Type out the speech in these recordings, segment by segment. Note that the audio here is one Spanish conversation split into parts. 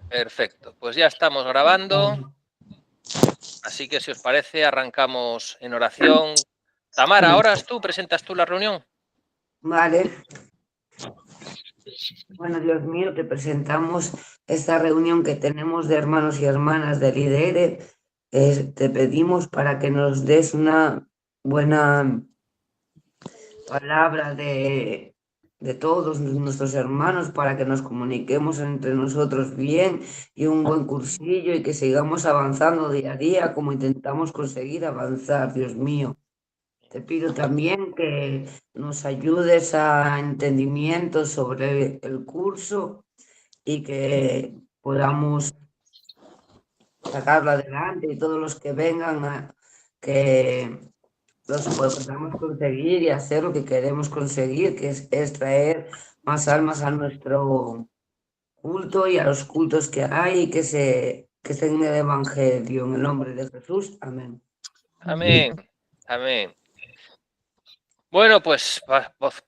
Perfecto, pues ya estamos grabando. Así que si os parece, arrancamos en oración. Tamara, ahora presentas tú la reunión. Vale. Bueno, Dios mío, te presentamos esta reunión que tenemos de hermanos y hermanas de Lidere. Te pedimos para que nos des una buena palabra de todos nuestros hermanos, para que nos comuniquemos entre nosotros bien y un buen cursillo y que sigamos avanzando día a día como intentamos conseguir avanzar, Dios mío. Te pido también que nos ayudes a entendimiento sobre el curso y que podamos sacarlo adelante y todos los que vengan, que los podamos conseguir y hacer lo que queremos conseguir, que es traer más almas a nuestro culto y a los cultos que hay y que estén en el Evangelio. En el nombre de Jesús. Amén. Amén. Amén. Bueno, pues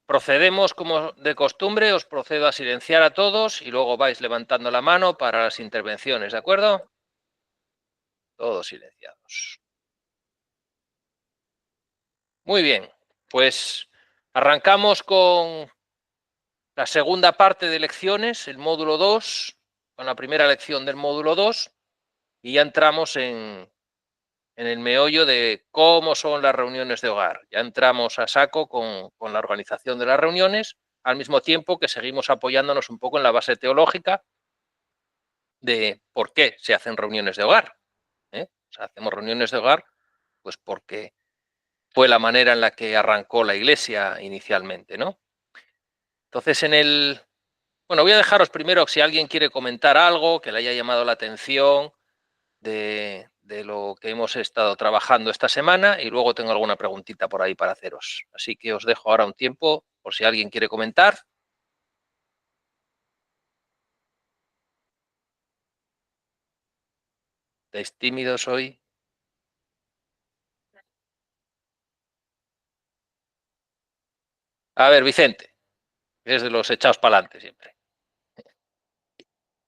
procedemos como de costumbre. Os procedo a silenciar a todos y luego vais levantando la mano para las intervenciones, ¿de acuerdo? Todos silenciados. Muy bien, pues arrancamos con la segunda parte de lecciones, el módulo 2, con la primera lección del módulo 2, y ya entramos en el meollo de cómo son las reuniones de hogar. Ya entramos a saco con la organización de las reuniones, al mismo tiempo que seguimos apoyándonos un poco en la base teológica de por qué se hacen reuniones de hogar. O sea, hacemos reuniones de hogar pues porque fue la manera en la que arrancó la Iglesia inicialmente, ¿no? Entonces, bueno, voy a dejaros primero, si alguien quiere comentar algo que le haya llamado la atención de lo que hemos estado trabajando esta semana, y luego tengo alguna preguntita por ahí para haceros. Así que os dejo ahora un tiempo por si alguien quiere comentar. ¿Estáis tímidos hoy? A ver, Vicente, es de los echados para adelante siempre.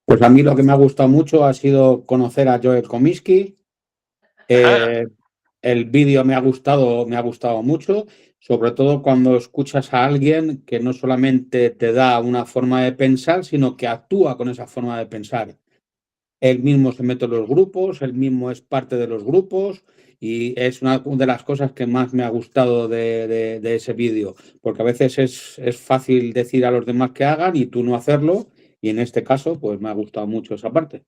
Pues a mí lo que me ha gustado mucho ha sido conocer a Joel Comiskey. El vídeo me ha gustado mucho, sobre todo cuando escuchas a alguien que no solamente te da una forma de pensar, sino que actúa con esa forma de pensar. Él mismo se mete en los grupos, él mismo es parte de los grupos, y es una de las cosas que más me ha gustado de ese vídeo, porque a veces es fácil decir a los demás que hagan y tú no hacerlo, y en este caso pues me ha gustado mucho esa parte.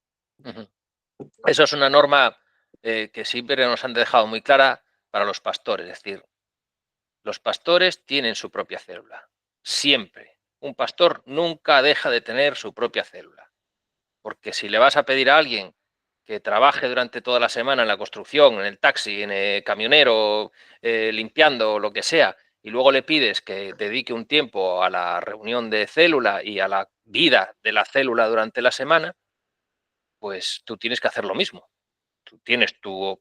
Eso es una norma que siempre nos han dejado muy clara para los pastores, es decir, los pastores tienen su propia célula, siempre. Un pastor nunca deja de tener su propia célula, porque si le vas a pedir a alguien que trabaje durante toda la semana en la construcción, en el taxi, en el camionero, limpiando, lo que sea, y luego le pides que dedique un tiempo a la reunión de célula y a la vida de la célula durante la semana, pues tú tienes que hacer lo mismo. Tú tienes tu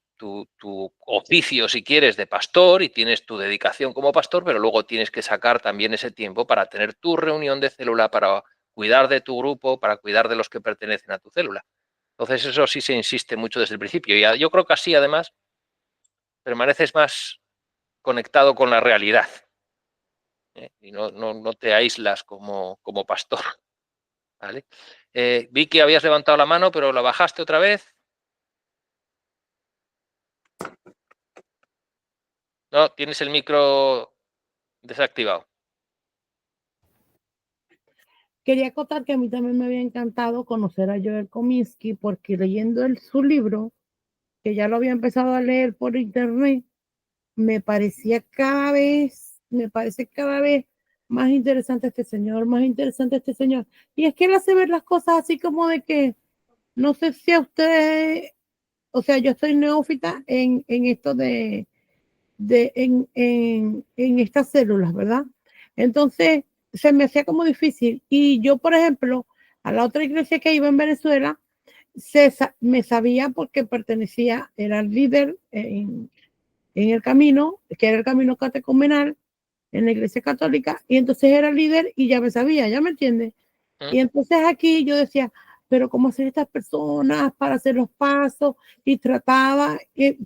oficio, si quieres, de pastor, y tienes tu dedicación como pastor, pero luego tienes que sacar también ese tiempo para tener tu reunión de célula, para cuidar de tu grupo, para cuidar de los que pertenecen a tu célula. Entonces eso sí se insiste mucho desde el principio, y yo creo que así además permaneces más conectado con la realidad, y no te aíslas como pastor, ¿vale? Vi que habías levantado la mano, pero la bajaste otra vez. No, tienes el micro desactivado. Quería acotar que a mí también me había encantado conocer a Joel Comiskey, porque leyendo su libro, que ya lo había empezado a leer por internet, me parece cada vez más interesante este señor, más interesante este señor. Y es que él hace ver las cosas así como de que, no sé si a ustedes, o sea, yo estoy neófita en esto en estas células, ¿verdad? Entonces, se me hacía como difícil. Y yo, por ejemplo, a la otra iglesia que iba en Venezuela, me sabía porque pertenecía, era el líder en el camino, que era el camino catecumenal en la iglesia católica, y entonces era líder y ya me sabía, ¿ya me entiendes? Y entonces aquí yo decía, pero ¿cómo hacer estas personas para hacer los pasos? Y trataba,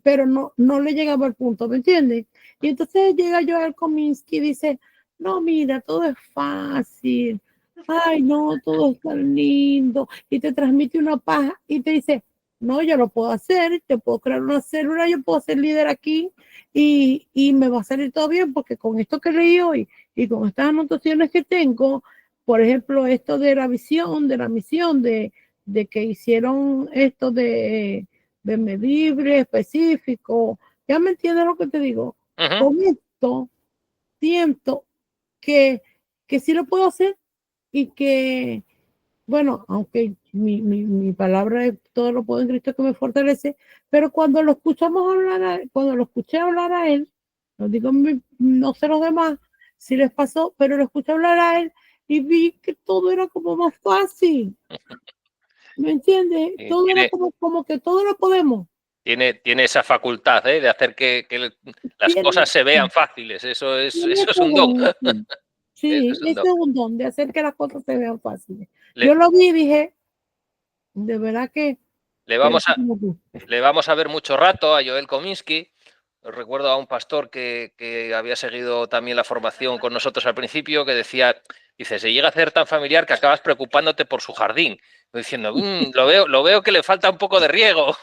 pero no le llegaba al punto, ¿me entiendes? Y entonces llega Joel Kominsky y dice, no, mira, todo es fácil. Ay, no, todo es tan lindo. Y te transmite una paz y te dice, no, yo lo puedo hacer, te puedo crear una célula, yo puedo ser líder aquí y me va a salir todo bien porque con esto que leí hoy y con estas anotaciones que tengo, por ejemplo, esto de la visión, de la misión, de que hicieron esto de medible, específico, ya me entiendes lo que te digo. Con esto siento que sí lo puedo hacer y que, bueno, aunque mi palabra es todo lo puedo en Cristo que me fortalece, pero cuando lo escuchamos hablar, cuando lo escuché hablar a él, no digo, no sé los demás si les pasó, pero lo escuché hablar a él y vi que todo era como más fácil. ¿Me entiendes? Todo era como que todo lo podemos. Tiene esa facultad de hacer que las cosas se vean fáciles. Eso es un don. Sí, ese es un don de hacer que las cosas se vean fáciles. Yo lo vi y dije, de verdad que le vamos a ver mucho rato a Joel Kominsky. Recuerdo a un pastor que había seguido también la formación con nosotros al principio, que decía, dice, se llega a hacer tan familiar que acabas preocupándote por su jardín. Diciendo, lo veo que le falta un poco de riego,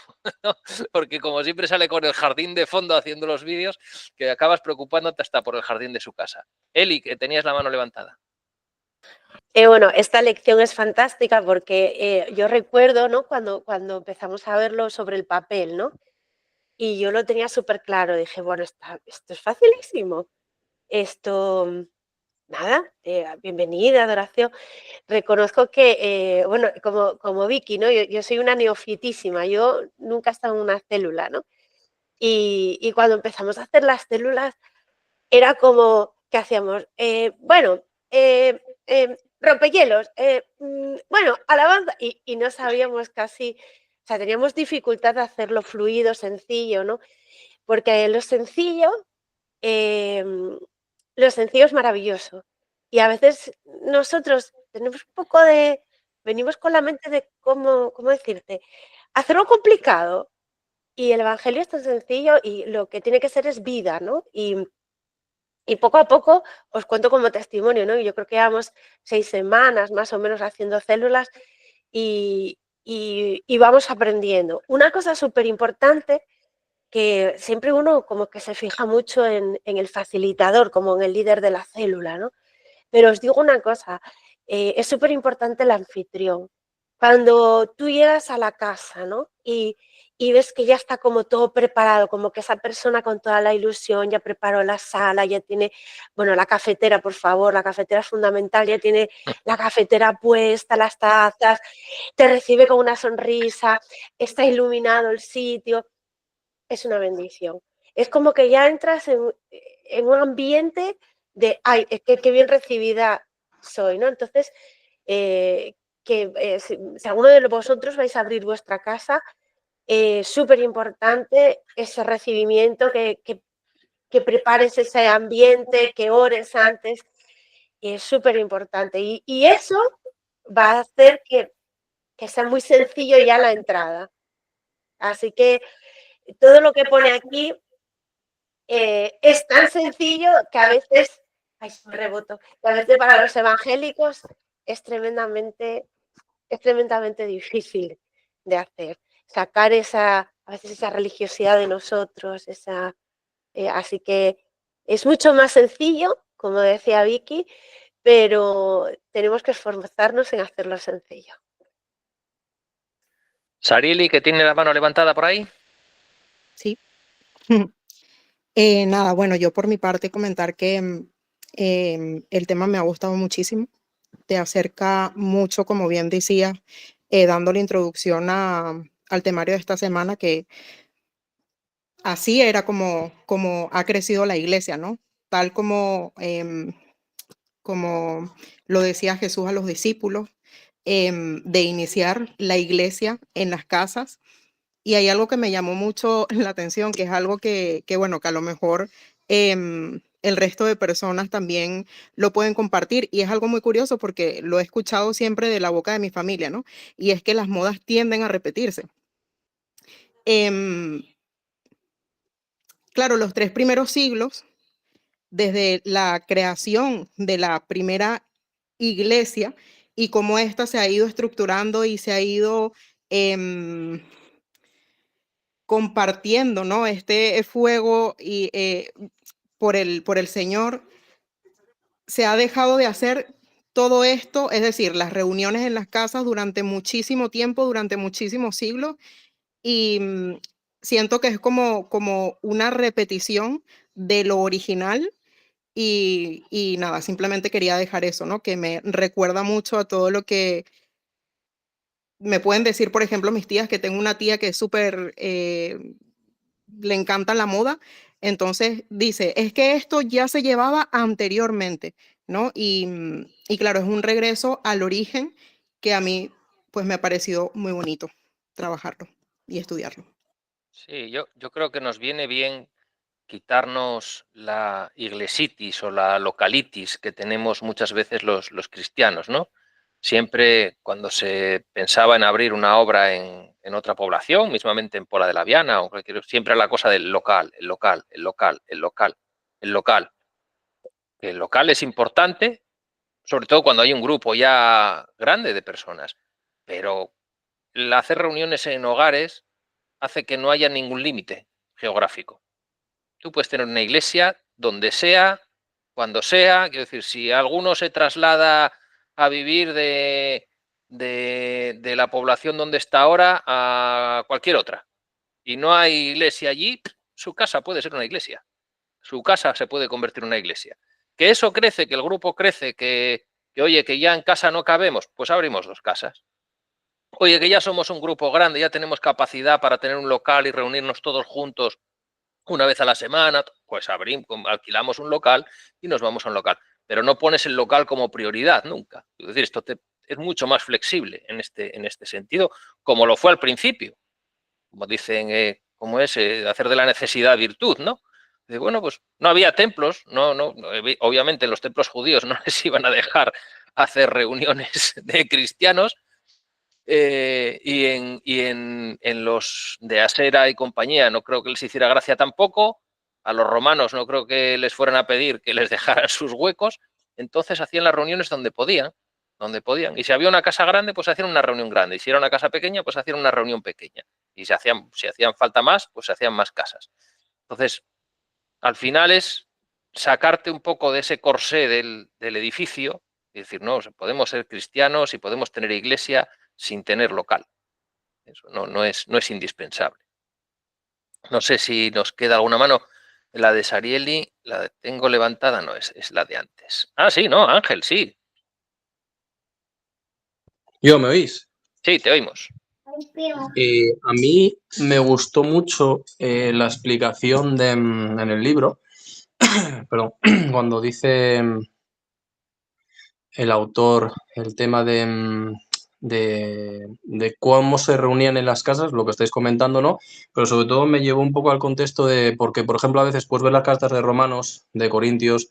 porque como siempre sale con el jardín de fondo haciendo los vídeos, que acabas preocupándote hasta por el jardín de su casa. Eli, que tenías la mano levantada. Bueno, esta lección es fantástica porque yo recuerdo, ¿no? Cuando empezamos a verlo sobre el papel, ¿no? Y yo lo tenía súper claro. Dije, bueno, esto es facilísimo. Esto, nada, bienvenida, adoración. Reconozco que, bueno, como Vicky, ¿no? Yo soy una neofitísima. Yo nunca he estado en una célula, ¿no? Y cuando empezamos a hacer las células, era como, ¿qué hacíamos? Bueno, rompehielos, bueno, alabanza, y no sabíamos casi, o sea, teníamos dificultad de hacerlo fluido, sencillo, ¿no? Porque lo sencillo es maravilloso. Y a veces nosotros tenemos un poco venimos con la mente de cómo decirte, hacerlo complicado. Y el evangelio es tan sencillo y lo que tiene que ser es vida, ¿no? Y poco a poco os cuento como testimonio, ¿no? Yo creo que llevamos 6 semanas más o menos haciendo células y vamos aprendiendo. Una cosa súper importante que siempre uno como que se fija mucho en el facilitador, como en el líder de la célula, ¿no? Pero os digo una cosa, es súper importante el anfitrión. Cuando tú llegas a la casa, ¿no? Y ves que ya está como todo preparado, como que esa persona con toda la ilusión ya preparó la sala, ya tiene, bueno, la cafetera, por favor, la cafetera es fundamental, ya tiene la cafetera puesta, las tazas, te recibe con una sonrisa, está iluminado el sitio, es una bendición. Es como que ya entras en un ambiente de, ay, qué bien recibida soy, ¿no? Entonces, si alguno de vosotros vais a abrir vuestra casa, súper importante ese recibimiento, que prepares ese ambiente, que ores antes, es súper importante. Y eso va a hacer que sea muy sencillo ya la entrada. Así que todo lo que pone aquí es tan sencillo que a veces, ay, reboto, que a veces para los evangélicos es tremendamente difícil de hacer. Sacar a veces esa religiosidad de nosotros, así que es mucho más sencillo, como decía Vicky, pero tenemos que esforzarnos en hacerlo sencillo. Sarili, que tiene la mano levantada por ahí. Sí. Nada, bueno, yo por mi parte comentar que el tema me ha gustado muchísimo. Te acerca mucho, como bien decía, dando la introducción al temario de esta semana, que así era como ha crecido la iglesia, ¿no? Tal como lo decía Jesús a los discípulos, de iniciar la iglesia en las casas. Y hay algo que me llamó mucho la atención, que es algo que bueno, que a lo mejor el el resto de personas también lo pueden compartir. Y es algo muy curioso porque lo he escuchado siempre de la boca de mi familia, ¿no? Y es que las modas tienden a repetirse. Claro, los 3 primeros siglos, desde la creación de la primera iglesia y cómo ésta se ha ido estructurando y se ha ido compartiendo, ¿no? Este fuego y, por el Señor, se ha dejado de hacer todo esto, es decir, las reuniones en las casas durante muchísimo tiempo, durante muchísimos siglos, y siento que es como una repetición de lo original. Y nada, simplemente quería dejar eso, ¿no? Que me recuerda mucho a todo lo que me pueden decir, por ejemplo, mis tías, que tengo una tía que es súper, le encanta la moda, entonces dice, es que esto ya se llevaba anteriormente, ¿no? Y claro, es un regreso al origen que a mí, pues me ha parecido muy bonito trabajarlo y estudiarlo. Sí, yo creo que nos viene bien quitarnos la iglesitis o la localitis que tenemos muchas veces los cristianos, ¿no? Siempre cuando se pensaba en abrir una obra en otra población, mismamente en Pola de la Viana, o cualquier, siempre la cosa del local, el local, el local, el local, el local. El local es importante, sobre todo cuando hay un grupo ya grande de personas, pero el hacer reuniones en hogares hace que no haya ningún límite geográfico. Tú puedes tener una iglesia donde sea, cuando sea. Quiero decir, si alguno se traslada a vivir de la población donde está ahora a cualquier otra y no hay iglesia allí, su casa puede ser una iglesia. Su casa se puede convertir en una iglesia. Que eso crece, que el grupo crece, que oye, que ya en casa no cabemos, pues abrimos 2 casas. Oye, que ya somos un grupo grande, ya tenemos capacidad para tener un local y reunirnos todos juntos una vez a la semana, pues alquilamos un local y nos vamos a un local. Pero no pones el local como prioridad nunca. Es decir, esto es mucho más flexible en este sentido, como lo fue al principio. Como dicen, ¿cómo es? Hacer de la necesidad virtud, ¿no? Bueno, pues no había templos, obviamente los templos judíos no les iban a dejar hacer reuniones de cristianos, y en los de Asera y compañía no creo que les hiciera gracia tampoco. A los romanos no creo que les fueran a pedir que les dejaran sus huecos. Entonces hacían las reuniones donde podían. Y si había una casa grande, pues hacían una reunión grande. Y si era una casa pequeña, pues hacían una reunión pequeña. Y si hacían falta más, pues se hacían más casas. Entonces, al final es sacarte un poco de ese corsé del edificio y decir, no, podemos ser cristianos y podemos tener iglesia sin tener local. Eso no es indispensable. No sé si nos queda alguna mano. La de Sarieli, la tengo levantada, no, es la de antes. Ah, sí, no, Ángel, sí. ¿Yo me oís? Sí, te oímos. A mí me gustó mucho la explicación en el libro, perdón, cuando dice el autor el tema de cómo se reunían en las casas, lo que estáis comentando, ¿no? Pero sobre todo me llevó un poco al contexto de, porque por ejemplo a veces pues ver las cartas de Romanos, de Corintios,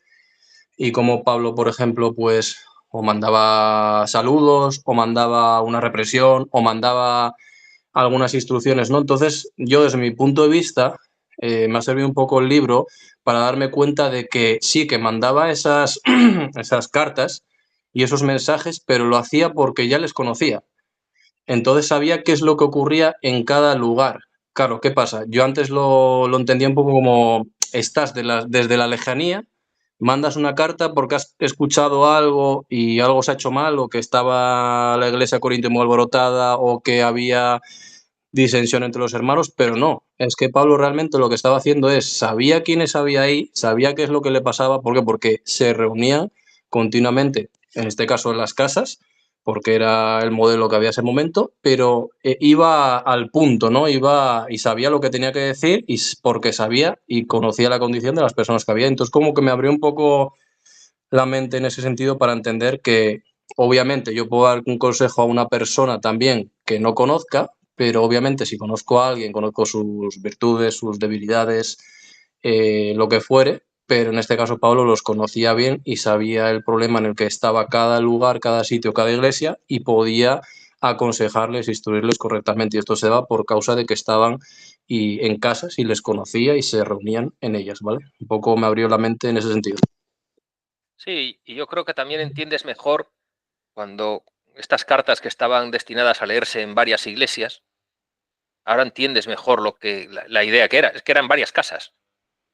y como Pablo, por ejemplo, pues o mandaba saludos, o mandaba una represión, o mandaba algunas instrucciones, ¿no? Entonces, yo desde mi punto de vista, me ha servido un poco el libro para darme cuenta de que sí, que mandaba esas, esas cartas y esos mensajes, pero lo hacía porque ya les conocía. Entonces sabía qué es lo que ocurría en cada lugar. Claro, ¿qué pasa? Yo antes lo entendía un poco como estás desde la lejanía, mandas una carta porque has escuchado algo y algo se ha hecho mal, o que estaba la iglesia corintia muy alborotada, o que había disensión entre los hermanos, pero no, es que Pablo realmente lo que estaba haciendo es, sabía quiénes había ahí, sabía qué es lo que le pasaba, ¿por qué? Porque se reunían continuamente, en este caso en las casas, porque era el modelo que había ese momento, pero iba al punto, ¿no? Iba y sabía lo que tenía que decir, y porque sabía y conocía la condición de las personas que había. Entonces, como que me abrió un poco la mente en ese sentido para entender que, obviamente, yo puedo dar un consejo a una persona también que no conozca, pero obviamente si conozco a alguien, conozco sus virtudes, sus debilidades, lo que fuere, pero en este caso Pablo los conocía bien y sabía el problema en el que estaba cada lugar, cada sitio, cada iglesia, y podía aconsejarles, instruirles correctamente. Y esto se da por causa de que estaban en casas y les conocía y se reunían en ellas, ¿vale? Un poco me abrió la mente en ese sentido. Sí, y yo creo que también entiendes mejor cuando estas cartas que estaban destinadas a leerse en varias iglesias, ahora entiendes mejor lo que la idea que era. Es que eran varias casas.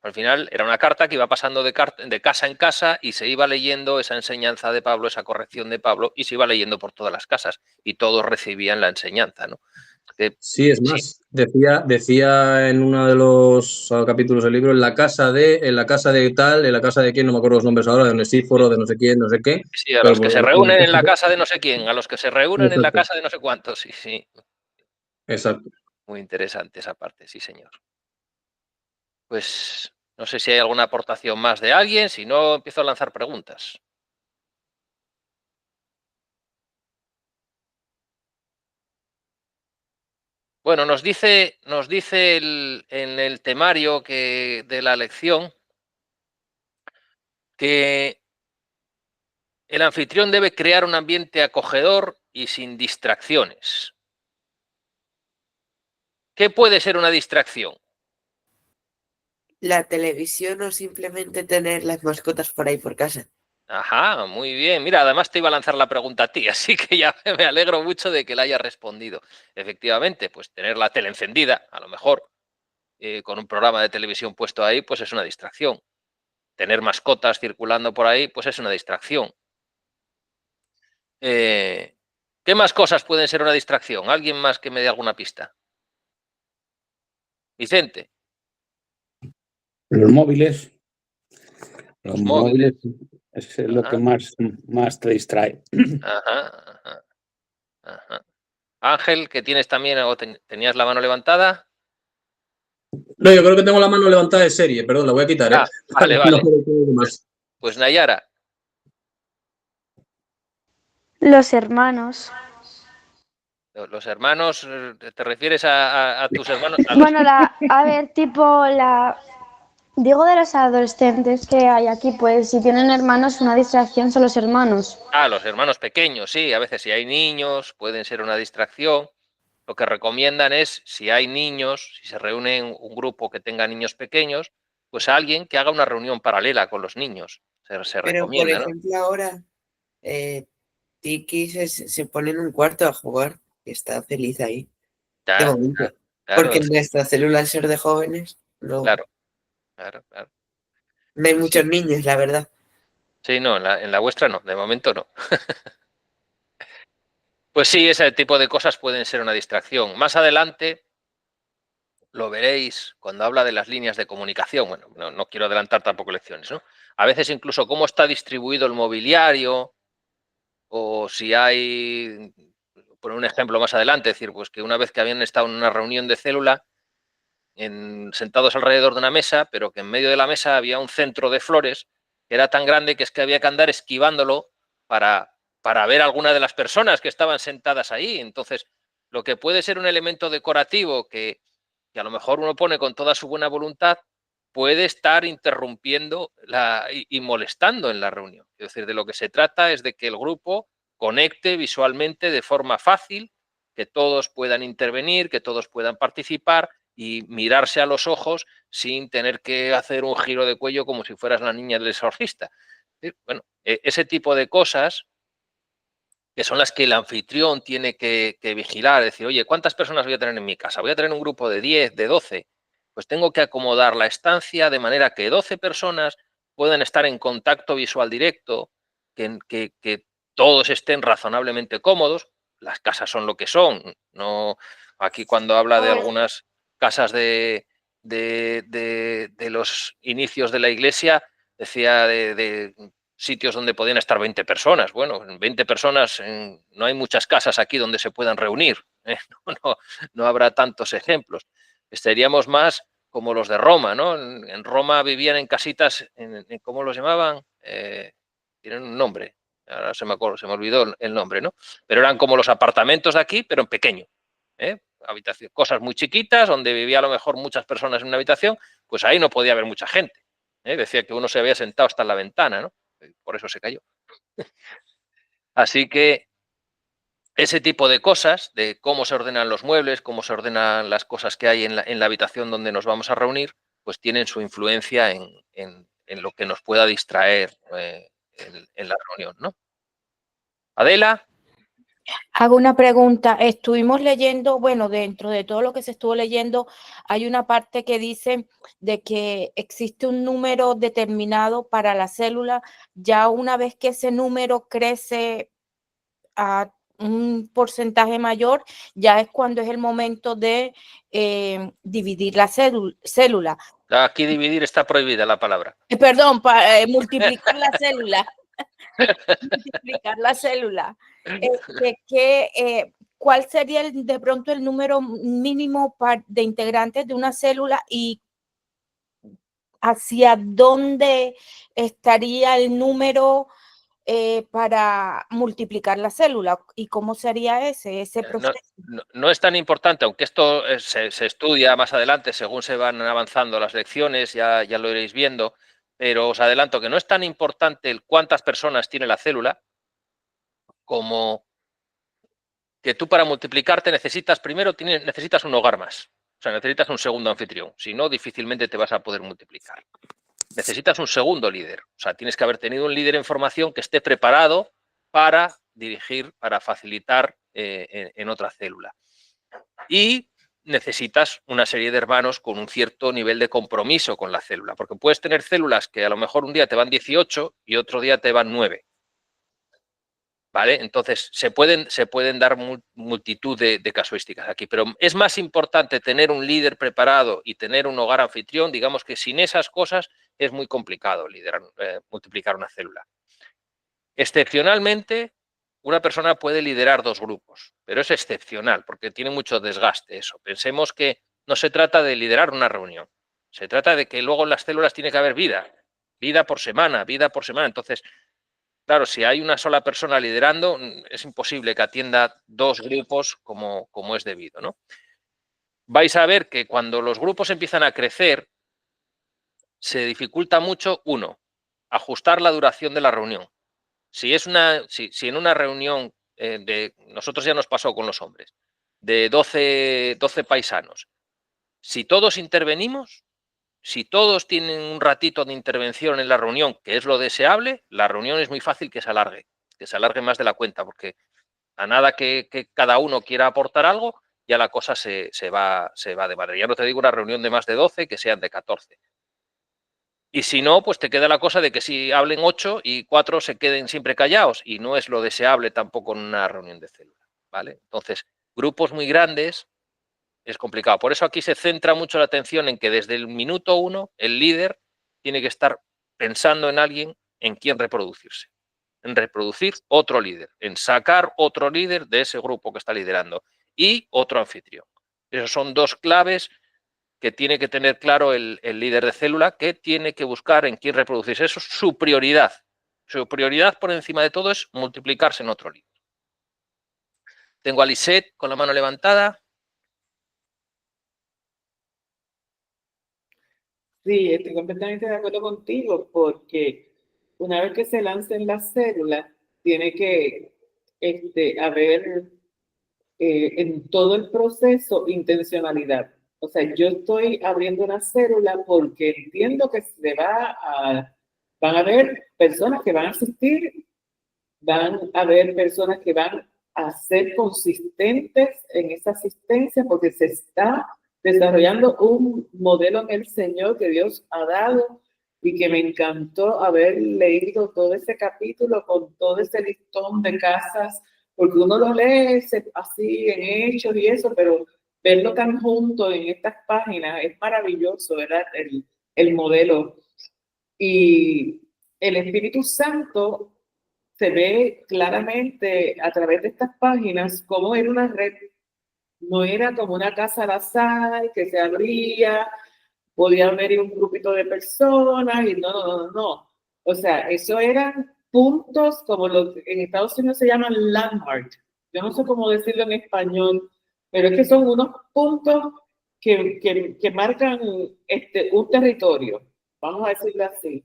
Al final era una carta que iba pasando de casa en casa y se iba leyendo esa enseñanza de Pablo, esa corrección de Pablo, y se iba leyendo por todas las casas y todos recibían la enseñanza, ¿no? Sí, es más, decía en uno de los capítulos del libro, en la casa de tal, en la casa de quién, no me acuerdo los nombres ahora, de Onesíforo, de no sé quién, no sé qué. Sí, a los que se reúnen en la casa de no sé quién, a los que se reúnen en la Exacto. casa de no sé cuántos, sí, sí. Exacto. Muy interesante esa parte, sí, señor. Pues no sé si hay alguna aportación más de alguien, si no, empiezo a lanzar preguntas. Bueno, nos dice en el temario de la lección que el anfitrión debe crear un ambiente acogedor y sin distracciones. ¿Qué puede ser una distracción? La televisión o simplemente tener las mascotas por ahí por casa. Ajá, muy bien. Mira, además te iba a lanzar la pregunta a ti, así que ya me alegro mucho de que la hayas respondido. Efectivamente, pues tener la tele encendida, a lo mejor, con un programa de televisión puesto ahí, pues es una distracción. Tener mascotas circulando por ahí, pues es una distracción. ¿Qué más cosas pueden ser una distracción? ¿Alguien más que me dé alguna pista? Vicente. Los móviles. Los móviles. Es lo que más te distrae. Ajá, ajá, ajá. Ángel, que tienes también, o tenías la mano levantada. No, yo creo que tengo la mano levantada de serie, perdón, la voy a quitar, ¿eh? Vale, vale. No, pues Nayara. Los hermanos. Los hermanos, ¿te refieres a tus hermanos? Bueno, a ver, tipo digo de los adolescentes que hay aquí, pues si tienen hermanos, una distracción son los hermanos. Los hermanos pequeños, sí. A veces si hay niños, pueden ser una distracción. Lo que recomiendan es, si hay niños, si se reúnen un grupo que tenga niños pequeños, pues alguien que haga una reunión paralela con los niños. Se Pero, por recomienda, ¿no? ejemplo, ahora Tiki se pone en un cuarto a jugar y está feliz ahí. De momento. Claro, Porque en nuestra célula, al ser de jóvenes, no claro. no hay muchos niños, la verdad. Sí, no, en la vuestra no, de momento no. Pues sí, ese tipo de cosas pueden ser una distracción. Más adelante lo veréis cuando habla de las líneas de comunicación. Bueno, no quiero adelantar tampoco lecciones, ¿no? A veces incluso cómo está distribuido el mobiliario, o si hay, por un ejemplo más adelante, es decir, pues que una vez que habían estado en una reunión de célula, sentados alrededor de una mesa, pero que en medio de la mesa había un centro de flores que era tan grande que es que había que andar esquivándolo para ver a alguna de las personas que estaban sentadas ahí. Entonces, lo que puede ser un elemento decorativo que a lo mejor uno pone con toda su buena voluntad, puede estar interrumpiendo y molestando en la reunión. Es decir, de lo que se trata es de que el grupo conecte visualmente de forma fácil, que todos puedan intervenir, que todos puedan participar y mirarse a los ojos sin tener que hacer un giro de cuello como si fueras la niña del exorcista. Bueno, ese tipo de cosas que son las que el anfitrión tiene que vigilar, decir, oye, ¿cuántas personas voy a tener en mi casa? Voy a tener un grupo de 10, de 12. Pues tengo que acomodar la estancia de manera que 12 personas puedan estar en contacto visual directo, que todos estén razonablemente cómodos. Las casas son lo que son. No, aquí cuando habla de algunas casas de los inicios de la iglesia, decía de sitios donde podían estar 20 personas. Bueno, 20 personas, no hay muchas casas aquí donde se puedan reunir. No habrá tantos ejemplos. Estaríamos más como los de Roma, ¿no? En Roma vivían en casitas, ¿cómo los llamaban? Tienen un nombre, ahora se me olvidó el nombre, ¿no? Pero eran como los apartamentos de aquí, pero en pequeño. Cosas muy chiquitas, donde vivía a lo mejor muchas personas en una habitación, pues ahí no podía haber mucha gente. Decía que uno se había sentado hasta en la ventana, ¿no? Por eso se cayó. Así que ese tipo de cosas, de cómo se ordenan los muebles, cómo se ordenan las cosas que hay en la habitación donde nos vamos a reunir, pues tienen su influencia en lo que nos pueda distraer en la reunión, ¿no? Adela. Hago una pregunta. Estuvimos leyendo, bueno, dentro de todo lo que se estuvo leyendo, hay una parte que dice de que existe un número determinado para la célula. Ya una vez que ese número crece a un porcentaje mayor, ya es cuando es el momento de dividir la célula. Aquí dividir está prohibida la palabra. Perdón, multiplicar la célula. Multiplicar la célula. ¿Cuál sería de pronto el número mínimo de integrantes de una célula y hacia dónde estaría el número para multiplicar la célula y cómo sería ese proceso? No es tan importante, aunque esto se estudia más adelante según se van avanzando las lecciones, ya lo iréis viendo, pero os adelanto que no es tan importante el cuántas personas tiene la célula como que tú para multiplicarte necesitas un hogar más. O sea, necesitas un segundo anfitrión. Si no, difícilmente te vas a poder multiplicar. Necesitas un segundo líder. O sea, tienes que haber tenido un líder en formación que esté preparado para dirigir, para facilitar en otra célula. Y necesitas una serie de hermanos con un cierto nivel de compromiso con la célula. Porque puedes tener células que a lo mejor un día te van 18 y otro día te van 9. ¿Vale? Entonces, se pueden dar multitud de casuísticas aquí, pero es más importante tener un líder preparado y tener un hogar anfitrión. Digamos que sin esas cosas es muy complicado multiplicar una célula. Excepcionalmente, una persona puede liderar 2 grupos, pero es excepcional porque tiene mucho desgaste eso. Pensemos que no se trata de liderar una reunión, se trata de que luego en las células tiene que haber vida por semana, Entonces, claro, si hay una sola persona liderando, es imposible que atienda 2 grupos como es debido, ¿no? Vais a ver que cuando los grupos empiezan a crecer, se dificulta mucho, ajustar la duración de la reunión. Si en una reunión, nosotros ya nos pasó con los hombres, de 12 paisanos, si todos intervenimos, si todos tienen un ratito de intervención en la reunión, que es lo deseable, la reunión es muy fácil que se alargue más de la cuenta, porque a nada que cada uno quiera aportar algo, ya la cosa se va de madre. Ya no te digo una reunión de más de 12, que sean de 14. Y si no, pues te queda la cosa de que si hablen 8 y 4 se queden siempre callados, y no es lo deseable tampoco en una reunión de célula, ¿vale? Entonces, grupos muy grandes es complicado. Por eso aquí se centra mucho la atención en que desde el minuto 1 el líder tiene que estar pensando en alguien en quien reproducirse, en reproducir otro líder, en sacar otro líder de ese grupo que está liderando y otro anfitrión. Esos son 2 claves que tiene que tener claro el líder de célula, que tiene que buscar en quién reproducirse. Eso es su prioridad. Su prioridad por encima de todo es multiplicarse en otro líder. Tengo a Lisette con la mano levantada. Sí, estoy completamente de acuerdo contigo, porque una vez que se lancen las células, tiene que haber en todo el proceso intencionalidad. O sea, yo estoy abriendo una célula porque entiendo que van a haber personas que van a asistir, van a haber personas que van a ser consistentes en esa asistencia porque se está desarrollando un modelo en el Señor que Dios ha dado y que me encantó haber leído todo ese capítulo con todo ese listón de casas, porque uno lo lee así en hechos y eso, pero verlo tan junto en estas páginas es maravilloso, ¿verdad? El modelo. Y el Espíritu Santo se ve claramente a través de estas páginas cómo era una red. No era como una casa al azar que se abría, podía haber un grupito de personas y no. O sea, eso eran puntos como los en Estados Unidos se llaman landmarks. Yo no sé cómo decirlo en español, pero es que son unos puntos que marcan un territorio. vamos a decirlo así.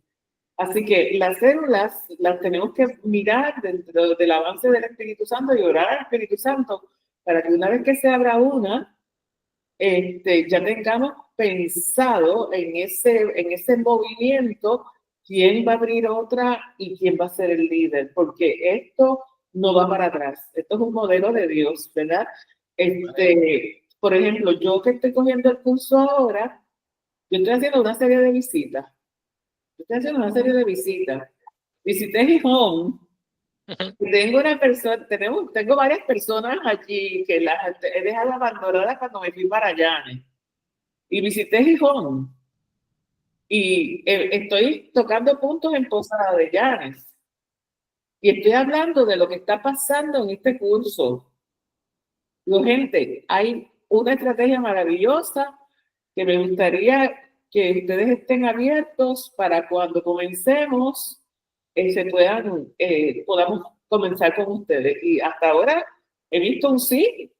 Así que las células las tenemos que mirar dentro del avance del Espíritu Santo y orar al Espíritu Santo para que una vez que se abra una, ya tengamos pensado en ese movimiento quién va a abrir otra y quién va a ser el líder, porque esto no va para atrás. Esto es un modelo de Dios, ¿verdad? Por ejemplo, yo que estoy cogiendo el curso ahora, yo estoy haciendo una serie de visitas. Visité Gijón. Tengo varias personas allí que las he dejado abandonadas cuando me fui para allá. Y visité Gijón. Y estoy tocando puntos en Posada de Llanes. Y estoy hablando de lo que está pasando en este curso. Gente, hay una estrategia maravillosa que me gustaría que ustedes estén abiertos para cuando comencemos, podamos comenzar con ustedes. Y hasta ahora he visto un sí.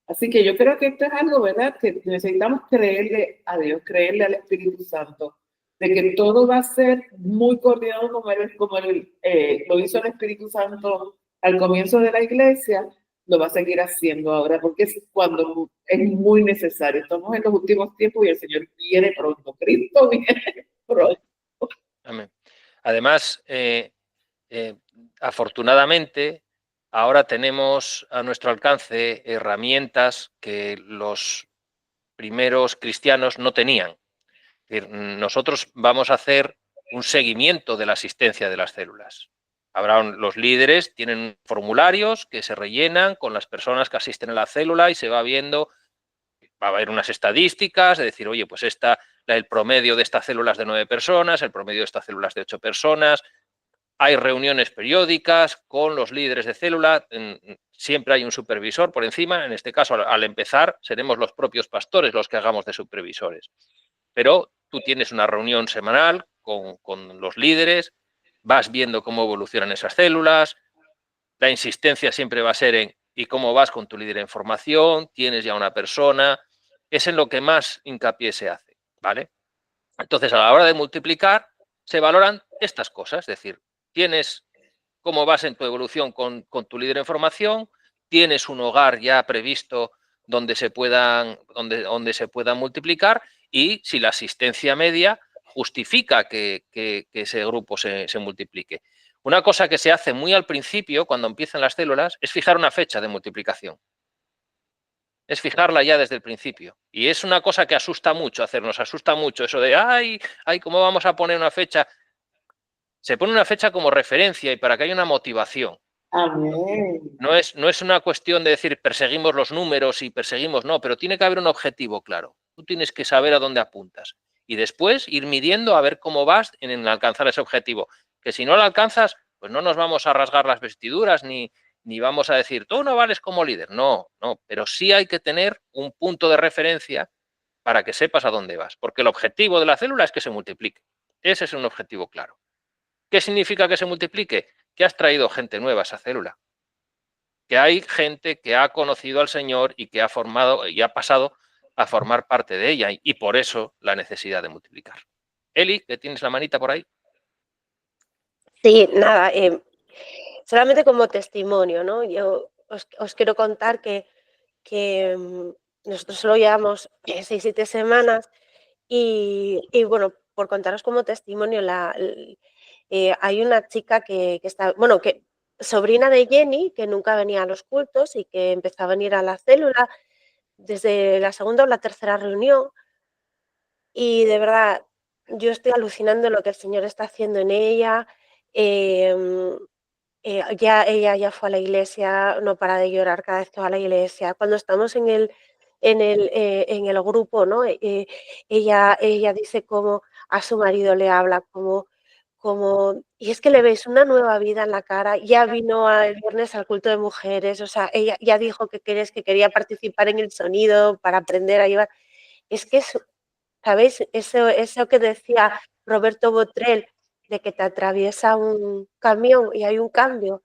Así que yo creo que esto es algo, ¿verdad? Que necesitamos creerle a Dios, creerle al Espíritu Santo, de que todo va a ser muy coordinado como lo hizo el Espíritu Santo al comienzo de la iglesia, lo va a seguir haciendo ahora, porque es cuando es muy necesario. Estamos en los últimos tiempos y el Señor viene pronto. Cristo viene pronto. Amén. Además, afortunadamente, ahora tenemos a nuestro alcance herramientas que los primeros cristianos no tenían. Es decir, nosotros vamos a hacer un seguimiento de la asistencia de las células. Los líderes tienen formularios que se rellenan con las personas que asisten a la célula y se va viendo, va a haber unas estadísticas, de decir, oye, pues el promedio de esta célula es de 9 personas, el promedio de esta célula es de 8 personas. Hay reuniones periódicas con los líderes de célula, siempre hay un supervisor por encima. En este caso, al empezar, seremos los propios pastores los que hagamos de supervisores. Pero tú tienes una reunión semanal con los líderes, vas viendo cómo evolucionan esas células, la insistencia siempre va a ser en ¿y cómo vas con tu líder en formación? ¿Tienes ya una persona? Es en lo que más hincapié se hace, ¿vale? Entonces, a la hora de multiplicar, se valoran estas cosas, es decir, tienes cómo vas en tu evolución con tu líder en formación, tienes un hogar ya previsto donde se puedan multiplicar y si la asistencia media justifica que ese grupo se multiplique. Una cosa que se hace muy al principio, cuando empiezan las células, es fijar una fecha de multiplicación. Es fijarla ya desde el principio. Y es una cosa que asusta mucho, nos asusta mucho eso de, ay, ¿cómo vamos a poner una fecha? Se pone una fecha como referencia y para que haya una motivación. Amén. No es una cuestión de decir perseguimos los números y perseguimos, no, pero tiene que haber un objetivo claro. Tú tienes que saber a dónde apuntas. Y después ir midiendo a ver cómo vas en alcanzar ese objetivo. Que si no lo alcanzas, pues no nos vamos a rasgar las vestiduras ni vamos a decir, tú no vales como líder. No, pero sí hay que tener un punto de referencia para que sepas a dónde vas. Porque el objetivo de la célula es que se multiplique. Ese es un objetivo claro. ¿Qué significa que se multiplique? Que has traído gente nueva a esa célula. Que hay gente que ha conocido al Señor y que ha formado y ha pasado a formar parte de ella. Y por eso la necesidad de multiplicar. Eli, que tienes la manita por ahí. Sí, nada, solamente como testimonio, ¿no? Yo os quiero contar que nosotros solo llevamos 6-7 semanas y bueno, por contaros como testimonio, hay una chica que está, bueno, que sobrina de Jenny, que nunca venía a los cultos y que empezó a venir a la célula desde la segunda o la tercera reunión. Y de verdad, yo estoy alucinando lo que el Señor está haciendo en ella. Ella ya fue a la iglesia, no para de llorar cada vez que va a la iglesia. Cuando estamos en el grupo, ¿no? Ella dice cómo a su marido le habla, y es que le ves una nueva vida en la cara. Ya vino el viernes al culto de mujeres, o sea, ella ya dijo que quería participar en el sonido para aprender a llevar. Es que, ¿sabéis? Eso que decía Roberto Botrel, de que te atraviesa un camión y hay un cambio.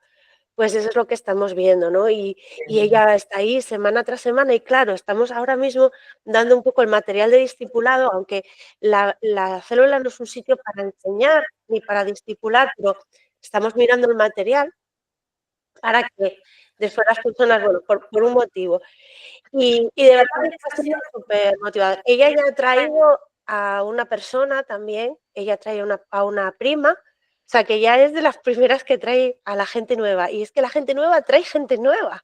pues eso es lo que estamos viendo, ¿no? Y ella está ahí semana tras semana y claro, estamos ahora mismo dando un poco el material de discipulado, aunque la célula no es un sitio para enseñar ni para discipular, pero estamos mirando el material para que después las personas, bueno, por un motivo. Y de verdad que está siendo súper motivada. Ella ya ha traído a una persona también, ella trae a una prima, o sea que ya es de las primeras que trae a la gente nueva. Y es que la gente nueva trae gente nueva.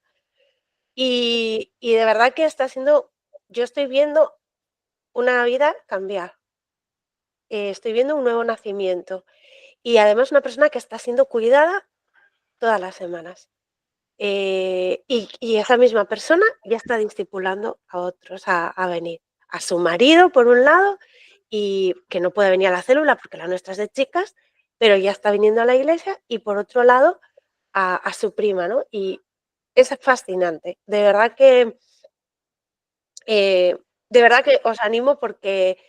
Y de verdad que está siendo, yo estoy viendo una vida cambiar. Estoy viendo un nuevo nacimiento. Y además una persona que está siendo cuidada todas las semanas. Y esa misma persona ya está discipulando a otros a venir. A su marido, por un lado, y que no puede venir a la célula porque la nuestra es de chicas, pero ya está viniendo a la iglesia, y por otro lado, a su prima, ¿no? Y es fascinante. De verdad que os animo porque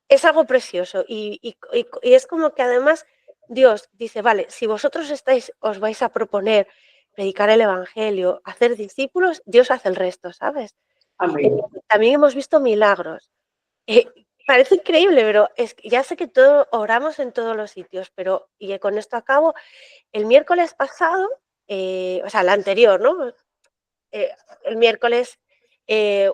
es algo precioso y es como que además Dios dice, vale, si vosotros os vais a proponer predicar el evangelio, hacer discípulos, Dios hace el resto, ¿sabes? Amén. También hemos visto milagros. Parece increíble, pero ya sé que oramos en todos los sitios, pero, y con esto acabo, el miércoles pasado, o sea, el anterior, ¿no? El miércoles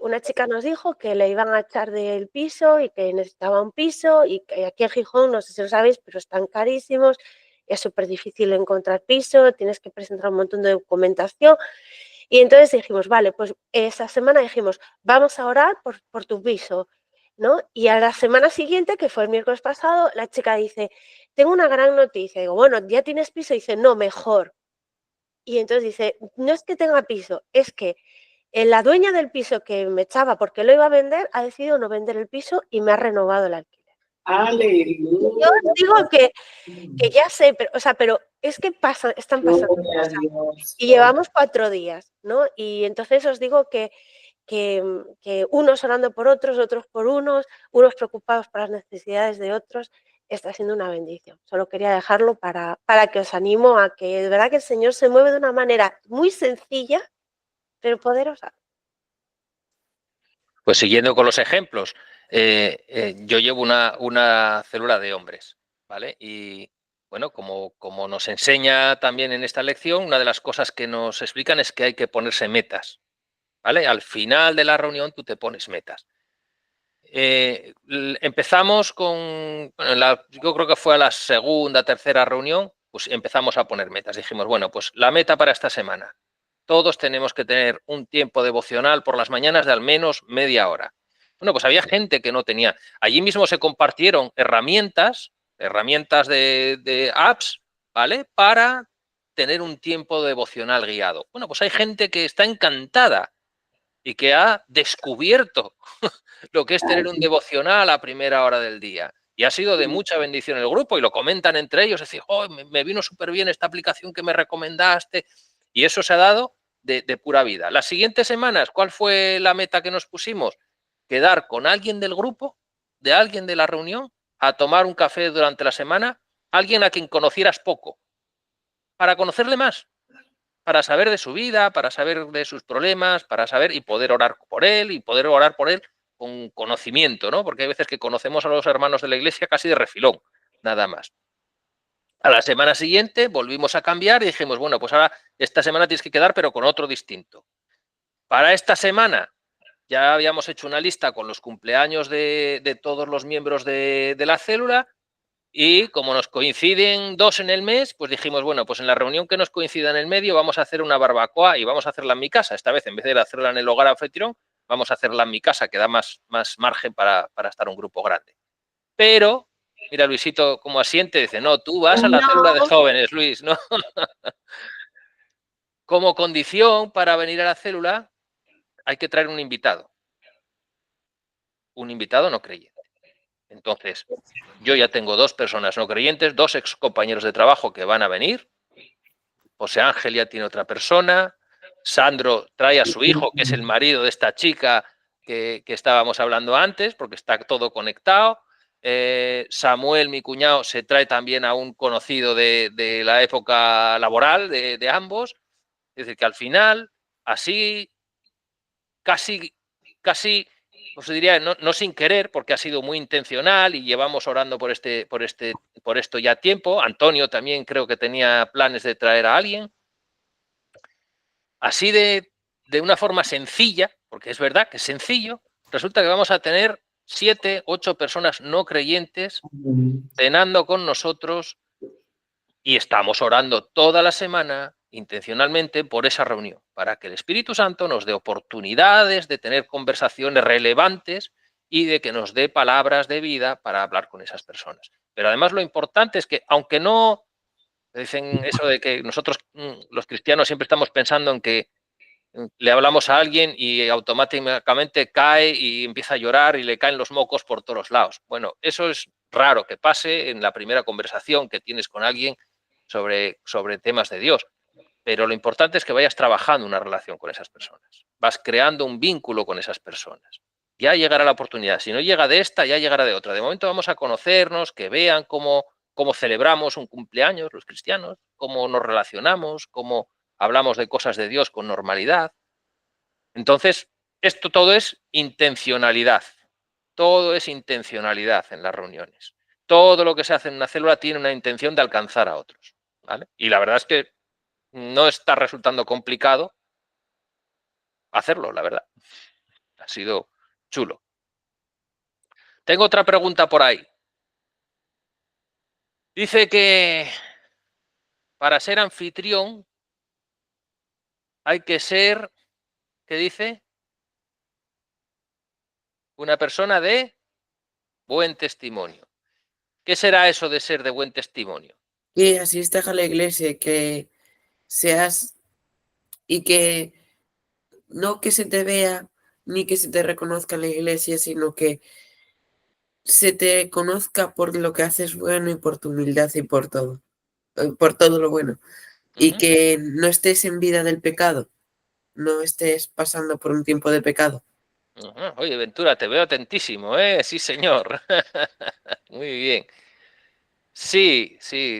una chica nos dijo que le iban a echar del piso y que necesitaba un piso, y que aquí en Gijón, no sé si lo sabéis, pero están carísimos, es súper difícil encontrar piso, tienes que presentar un montón de documentación. Y entonces dijimos, vale, pues esa semana dijimos, vamos a orar por tu piso, ¿no? Y a la semana siguiente, que fue el miércoles pasado, la chica dice, tengo una gran noticia. Digo, bueno, ¿ya tienes piso? Y dice, no, mejor. Y entonces dice, no es que tenga piso, es que la dueña del piso que me echaba porque lo iba a vender ha decidido no vender el piso y me ha renovado el alquiler. Aleluya. Yo os digo que ya sé, pero, o sea, pero es que están pasando Gloria a cosas. Dios. Y llevamos 4 días, ¿no? Y entonces os digo que unos orando por otros, otros por unos preocupados por las necesidades de otros, está siendo una bendición. Solo quería dejarlo para que os animo a que de verdad que el Señor se mueve de una manera muy sencilla, pero poderosa. Pues siguiendo con los ejemplos, yo llevo una célula de hombres, ¿vale? Y bueno, como nos enseña también en esta lección, una de las cosas que nos explican es que hay que ponerse metas, ¿vale? Al final de la reunión tú te pones metas. Empezamos con, yo creo que fue a la segunda, tercera reunión, pues empezamos a poner metas. Dijimos, bueno, pues la meta para esta semana. Todos tenemos que tener un tiempo devocional por las mañanas de al menos media hora. Bueno, pues había gente que no tenía. Allí mismo se compartieron herramientas de apps, ¿vale? Para tener un tiempo devocional guiado. Bueno, pues hay gente que está encantada y que ha descubierto lo que es tener un devocional a primera hora del día. Y ha sido de mucha bendición el grupo y lo comentan entre ellos. Es decir, oh, me vino súper bien esta aplicación que me recomendaste. Y eso se ha dado de pura vida. Las siguientes semanas, ¿cuál fue la meta que nos pusimos? Quedar con alguien del grupo, de alguien de la reunión, a tomar un café durante la semana, alguien a quien conocieras poco, para conocerle más, para saber de su vida, para saber de sus problemas, para saber y poder orar por él con conocimiento, ¿no? Porque hay veces que conocemos a los hermanos de la iglesia casi de refilón, nada más. A la semana siguiente volvimos a cambiar y dijimos, bueno, pues ahora esta semana tienes que quedar, pero con otro distinto. Para esta semana ya habíamos hecho una lista con los cumpleaños de todos los miembros de la célula y como nos coinciden 2 en el mes, pues dijimos, bueno, pues en la reunión que nos coincida en el medio vamos a hacer una barbacoa y vamos a hacerla en mi casa. Esta vez, en vez de hacerla en el hogar anfitrión, vamos a hacerla en mi casa, que da más margen para estar un grupo grande. Pero, mira, Luisito como asiente, dice, no, tú vas a la célula de jóvenes, Luis, ¿no? Como condición para venir a la célula hay que traer un invitado no creyente. Entonces, yo ya tengo 2 personas no creyentes, 2 ex compañeros de trabajo que van a venir. José Ángel ya tiene otra persona. Sandro trae a su hijo, que es el marido de esta chica que estábamos hablando antes, porque está todo conectado. Samuel, mi cuñado, se trae también a un conocido de la época laboral de ambos. Es decir, que al final, así, casi, os diría, no sin querer, porque ha sido muy intencional y llevamos orando por esto ya tiempo. Antonio también creo que tenía planes de traer a alguien. Así de una forma sencilla, porque es verdad que es sencillo, resulta que vamos a tener 7, 8 personas no creyentes cenando con nosotros y estamos orando toda la semana intencionalmente por esa reunión, para que el Espíritu Santo nos dé oportunidades de tener conversaciones relevantes y de que nos dé palabras de vida para hablar con esas personas. Pero además lo importante es que, aunque no dicen eso de que nosotros los cristianos siempre estamos pensando en que le hablamos a alguien y automáticamente cae y empieza a llorar y le caen los mocos por todos los lados. Bueno, eso es raro que pase en la primera conversación que tienes con alguien sobre temas de Dios. Pero lo importante es que vayas trabajando una relación con esas personas. Vas creando un vínculo con esas personas. Ya llegará la oportunidad. Si no llega de esta, ya llegará de otra. De momento vamos a conocernos, que vean cómo celebramos un cumpleaños los cristianos, cómo nos relacionamos, cómo hablamos de cosas de Dios con normalidad. Entonces, todo es intencionalidad. Todo es intencionalidad en las reuniones. Todo lo que se hace en una célula tiene una intención de alcanzar a otros, ¿vale? Y la verdad es que no está resultando complicado hacerlo, la verdad. Ha sido chulo. Tengo otra pregunta por ahí. Dice que para ser anfitrión hay que ser, ¿qué dice? Una persona de buen testimonio. ¿Qué será eso de ser de buen testimonio? Que asistas a la iglesia, que seas y que no que se te vea ni que se te reconozca en la iglesia, sino que se te conozca por lo que haces bueno y por tu humildad y por todo lo bueno. Y que no estés en vida del pecado, no estés pasando por un tiempo de pecado. Oye, Ventura, te veo atentísimo, ¿eh? Sí, señor. Muy bien. Sí,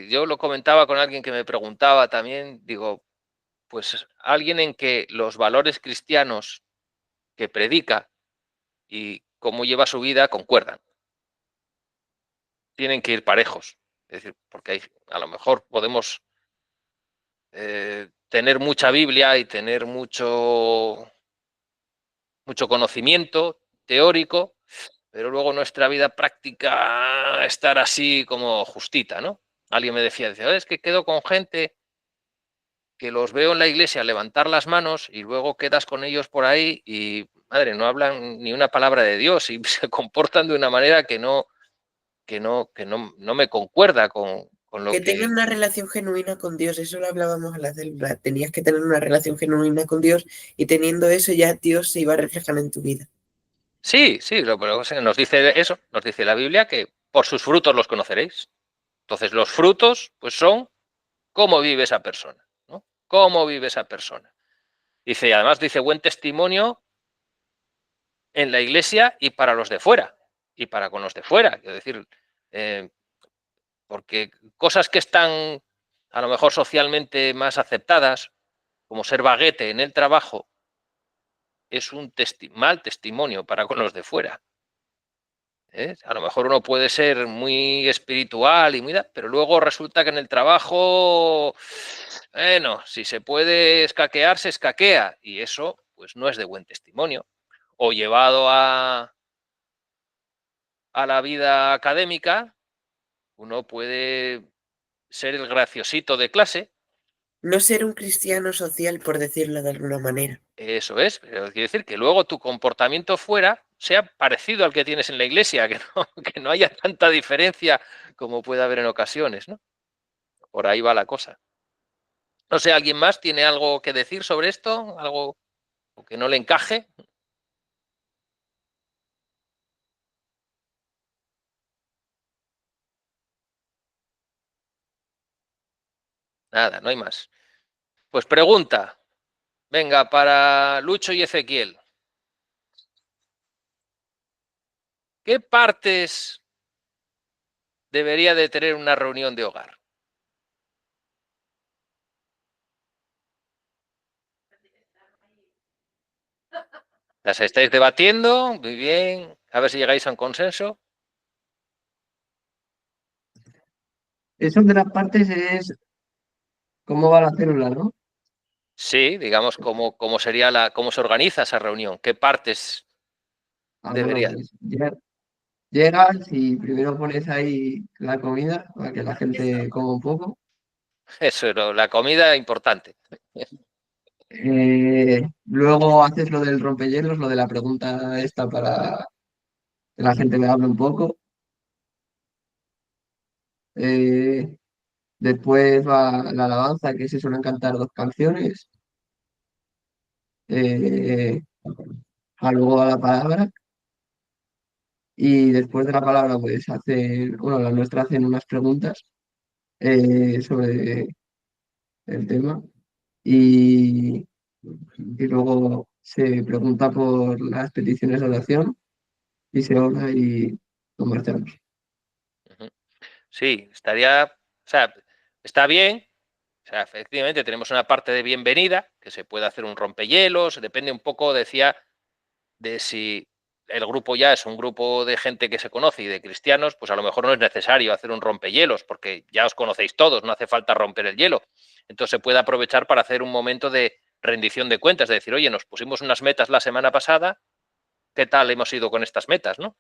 yo lo comentaba con alguien que me preguntaba también, digo, pues alguien en que los valores cristianos que predica y cómo lleva su vida concuerdan. Tienen que ir parejos. Es decir, porque a lo mejor podemos tener mucha Biblia y tener mucho conocimiento teórico, pero luego nuestra vida práctica estar así como justita, ¿no? Alguien me decía, es que quedo con gente que los veo en la iglesia levantar las manos y luego quedas con ellos por ahí y, madre, no hablan ni una palabra de Dios y se comportan de una manera que no me concuerda con lo que tengan una relación genuina con Dios, eso lo hablábamos en la célula, tenías que tener una relación genuina con Dios y teniendo eso ya Dios se iba a reflejar en tu vida. Sí, nos dice eso, nos dice la Biblia que por sus frutos los conoceréis. Entonces los frutos pues son cómo vive esa persona, ¿no? Cómo vive esa persona. Dice, además dice buen testimonio en la iglesia y para los de fuera, y para con los de fuera, quiero decir, porque cosas que están a lo mejor socialmente más aceptadas, como ser baguete en el trabajo, es un mal testimonio para con los de fuera. A lo mejor uno puede ser muy espiritual y pero luego resulta que en el trabajo, bueno, si se puede escaquear, se escaquea, y eso pues no es de buen testimonio. O llevado a la vida académica, uno puede ser el graciosito de clase. No ser un cristiano social, por decirlo de alguna manera. Eso es, pero quiere decir que luego tu comportamiento fuera sea parecido al que tienes en la iglesia, que no haya tanta diferencia como puede haber en ocasiones, ¿no? Por ahí va la cosa. No sé, ¿alguien más tiene algo que decir sobre esto? ¿Algo que no le encaje? Nada, no hay más. Pues pregunta. Venga, para Lucho y Ezequiel. ¿Qué partes debería de tener una reunión de hogar? ¿Las estáis debatiendo? Muy bien. A ver si llegáis a un consenso. Eso de las partes es cómo va la célula, ¿no? Sí, digamos, cómo sería cómo se organiza esa reunión, qué partes Bueno, debería. pues llegas y primero pones ahí la comida para que la gente coma un poco. Eso, la comida importante. Luego haces lo del rompehielos, lo de la pregunta esta para que la gente le hable un poco. Después va la alabanza, que se suelen cantar 2 canciones. Luego va la palabra. Y después de la palabra, pues la nuestra hacen unas preguntas sobre el tema. Y luego se pregunta por las peticiones de oración y se ora y nos marchamos. Sí, estaría, o sea, está bien. O sea, efectivamente tenemos una parte de bienvenida, que se puede hacer un rompehielos, depende un poco, decía, de si el grupo ya es un grupo de gente que se conoce y de cristianos, pues a lo mejor no es necesario hacer un rompehielos, porque ya os conocéis todos, no hace falta romper el hielo. Entonces se puede aprovechar para hacer un momento de rendición de cuentas, de decir, oye, nos pusimos unas metas la semana pasada, ¿qué tal hemos ido con estas metas, no?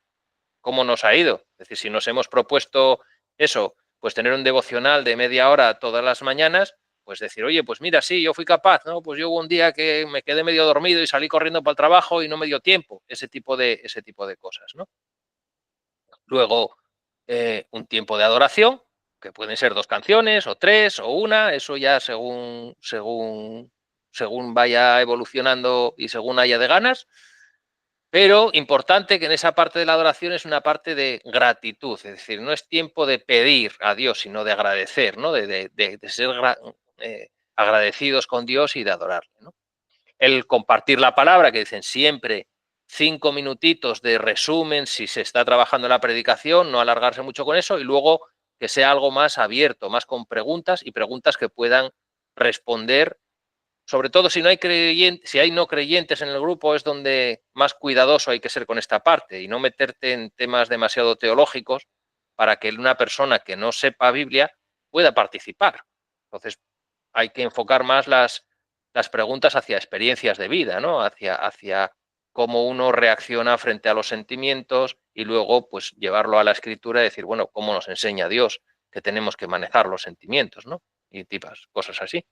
¿Cómo nos ha ido? Es decir, si nos hemos propuesto eso, pues tener un devocional de media hora todas las mañanas, pues decir, oye, pues mira, sí, yo fui capaz, ¿no? Pues yo hubo un día que me quedé medio dormido y salí corriendo para el trabajo y no me dio tiempo. Ese tipo de cosas, ¿no? Luego, un tiempo de adoración, que pueden ser 2 canciones, o 3, o una, eso ya según vaya evolucionando y según haya de ganas. Pero importante que en esa parte de la adoración es una parte de gratitud, es decir, no es tiempo de pedir a Dios, sino de agradecer, ¿no? de ser agradecidos con Dios y de adorarle, ¿no? El compartir la palabra, que dicen siempre 5 minutitos de resumen si se está trabajando en la predicación, no alargarse mucho con eso, y luego que sea algo más abierto, más con preguntas y preguntas que puedan responder. Sobre todo si hay no creyentes en el grupo, es donde más cuidadoso hay que ser con esta parte y no meterte en temas demasiado teológicos para que una persona que no sepa Biblia pueda participar. Entonces hay que enfocar más las preguntas hacia experiencias de vida, ¿no? Hacia cómo uno reacciona frente a los sentimientos y luego pues llevarlo a la escritura y decir, bueno, cómo nos enseña Dios que tenemos que manejar los sentimientos, ¿no? Y cosas así.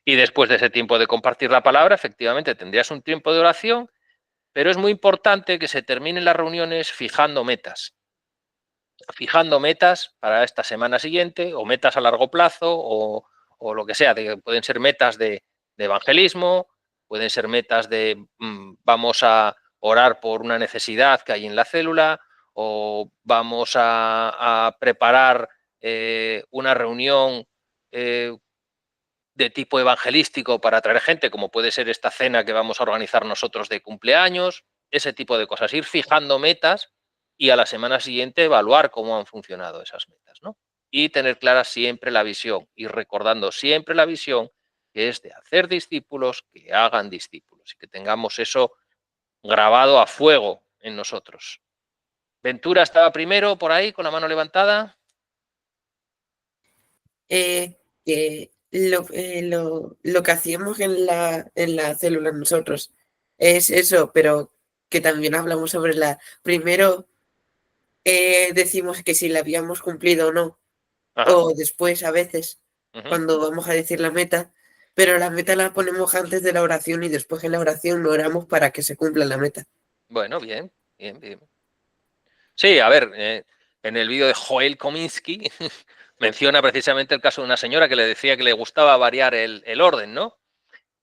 Y después de ese tiempo de compartir la palabra, efectivamente tendrías un tiempo de oración, pero es muy importante que se terminen las reuniones fijando metas. Fijando metas para esta semana siguiente, o metas a largo plazo, o lo que sea. Pueden ser metas de evangelismo, pueden ser metas de vamos a orar por una necesidad que hay en la célula, o vamos a preparar una reunión de tipo evangelístico para atraer gente, como puede ser esta cena que vamos a organizar nosotros de cumpleaños, ese tipo de cosas, ir fijando metas y a la semana siguiente evaluar cómo han funcionado esas metas, ¿no? Y tener clara siempre la visión, y recordando siempre la visión, que es de hacer discípulos que hagan discípulos y que tengamos eso grabado a fuego en nosotros. Ventura estaba primero por ahí con la mano levantada. Que lo que hacíamos en la célula nosotros es eso, pero que también hablamos sobre primero decimos que si la habíamos cumplido o no, o después a veces cuando vamos a decir la meta, pero la meta la ponemos antes de la oración y después en la oración no oramos para que se cumpla la meta. Bueno, bien. Sí, a ver, en el vídeo de Joel Kominsky menciona precisamente el caso de una señora que le decía que le gustaba variar el orden, ¿no?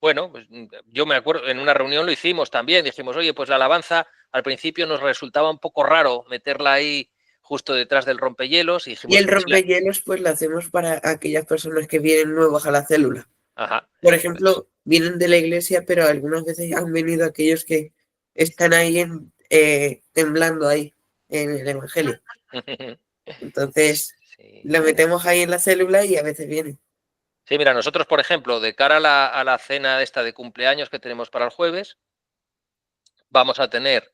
Bueno, pues yo me acuerdo, en una reunión lo hicimos también, dijimos, oye, pues la alabanza al principio nos resultaba un poco raro meterla ahí justo detrás del rompehielos. Y el rompehielos pues lo hacemos para aquellas personas que vienen nuevas a la célula. Ajá. Por ejemplo, vienen de la iglesia, pero algunas veces han venido aquellos que están ahí temblando ahí en el evangelio. Entonces, Sí. lo metemos ahí en la célula y a veces viene. Sí, mira, nosotros, por ejemplo, de cara a la cena esta de cumpleaños que tenemos para el jueves, vamos a tener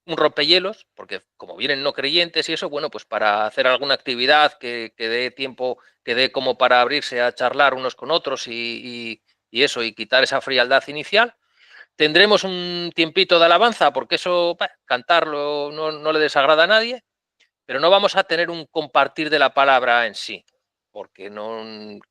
un rompehielos, porque como vienen no creyentes y eso, bueno, pues para hacer alguna actividad que dé tiempo, que dé como para abrirse a charlar unos con otros y eso, y quitar esa frialdad inicial. Tendremos un tiempito de alabanza, porque eso, cantarlo no le desagrada a nadie, pero no vamos a tener un compartir de la palabra en sí, porque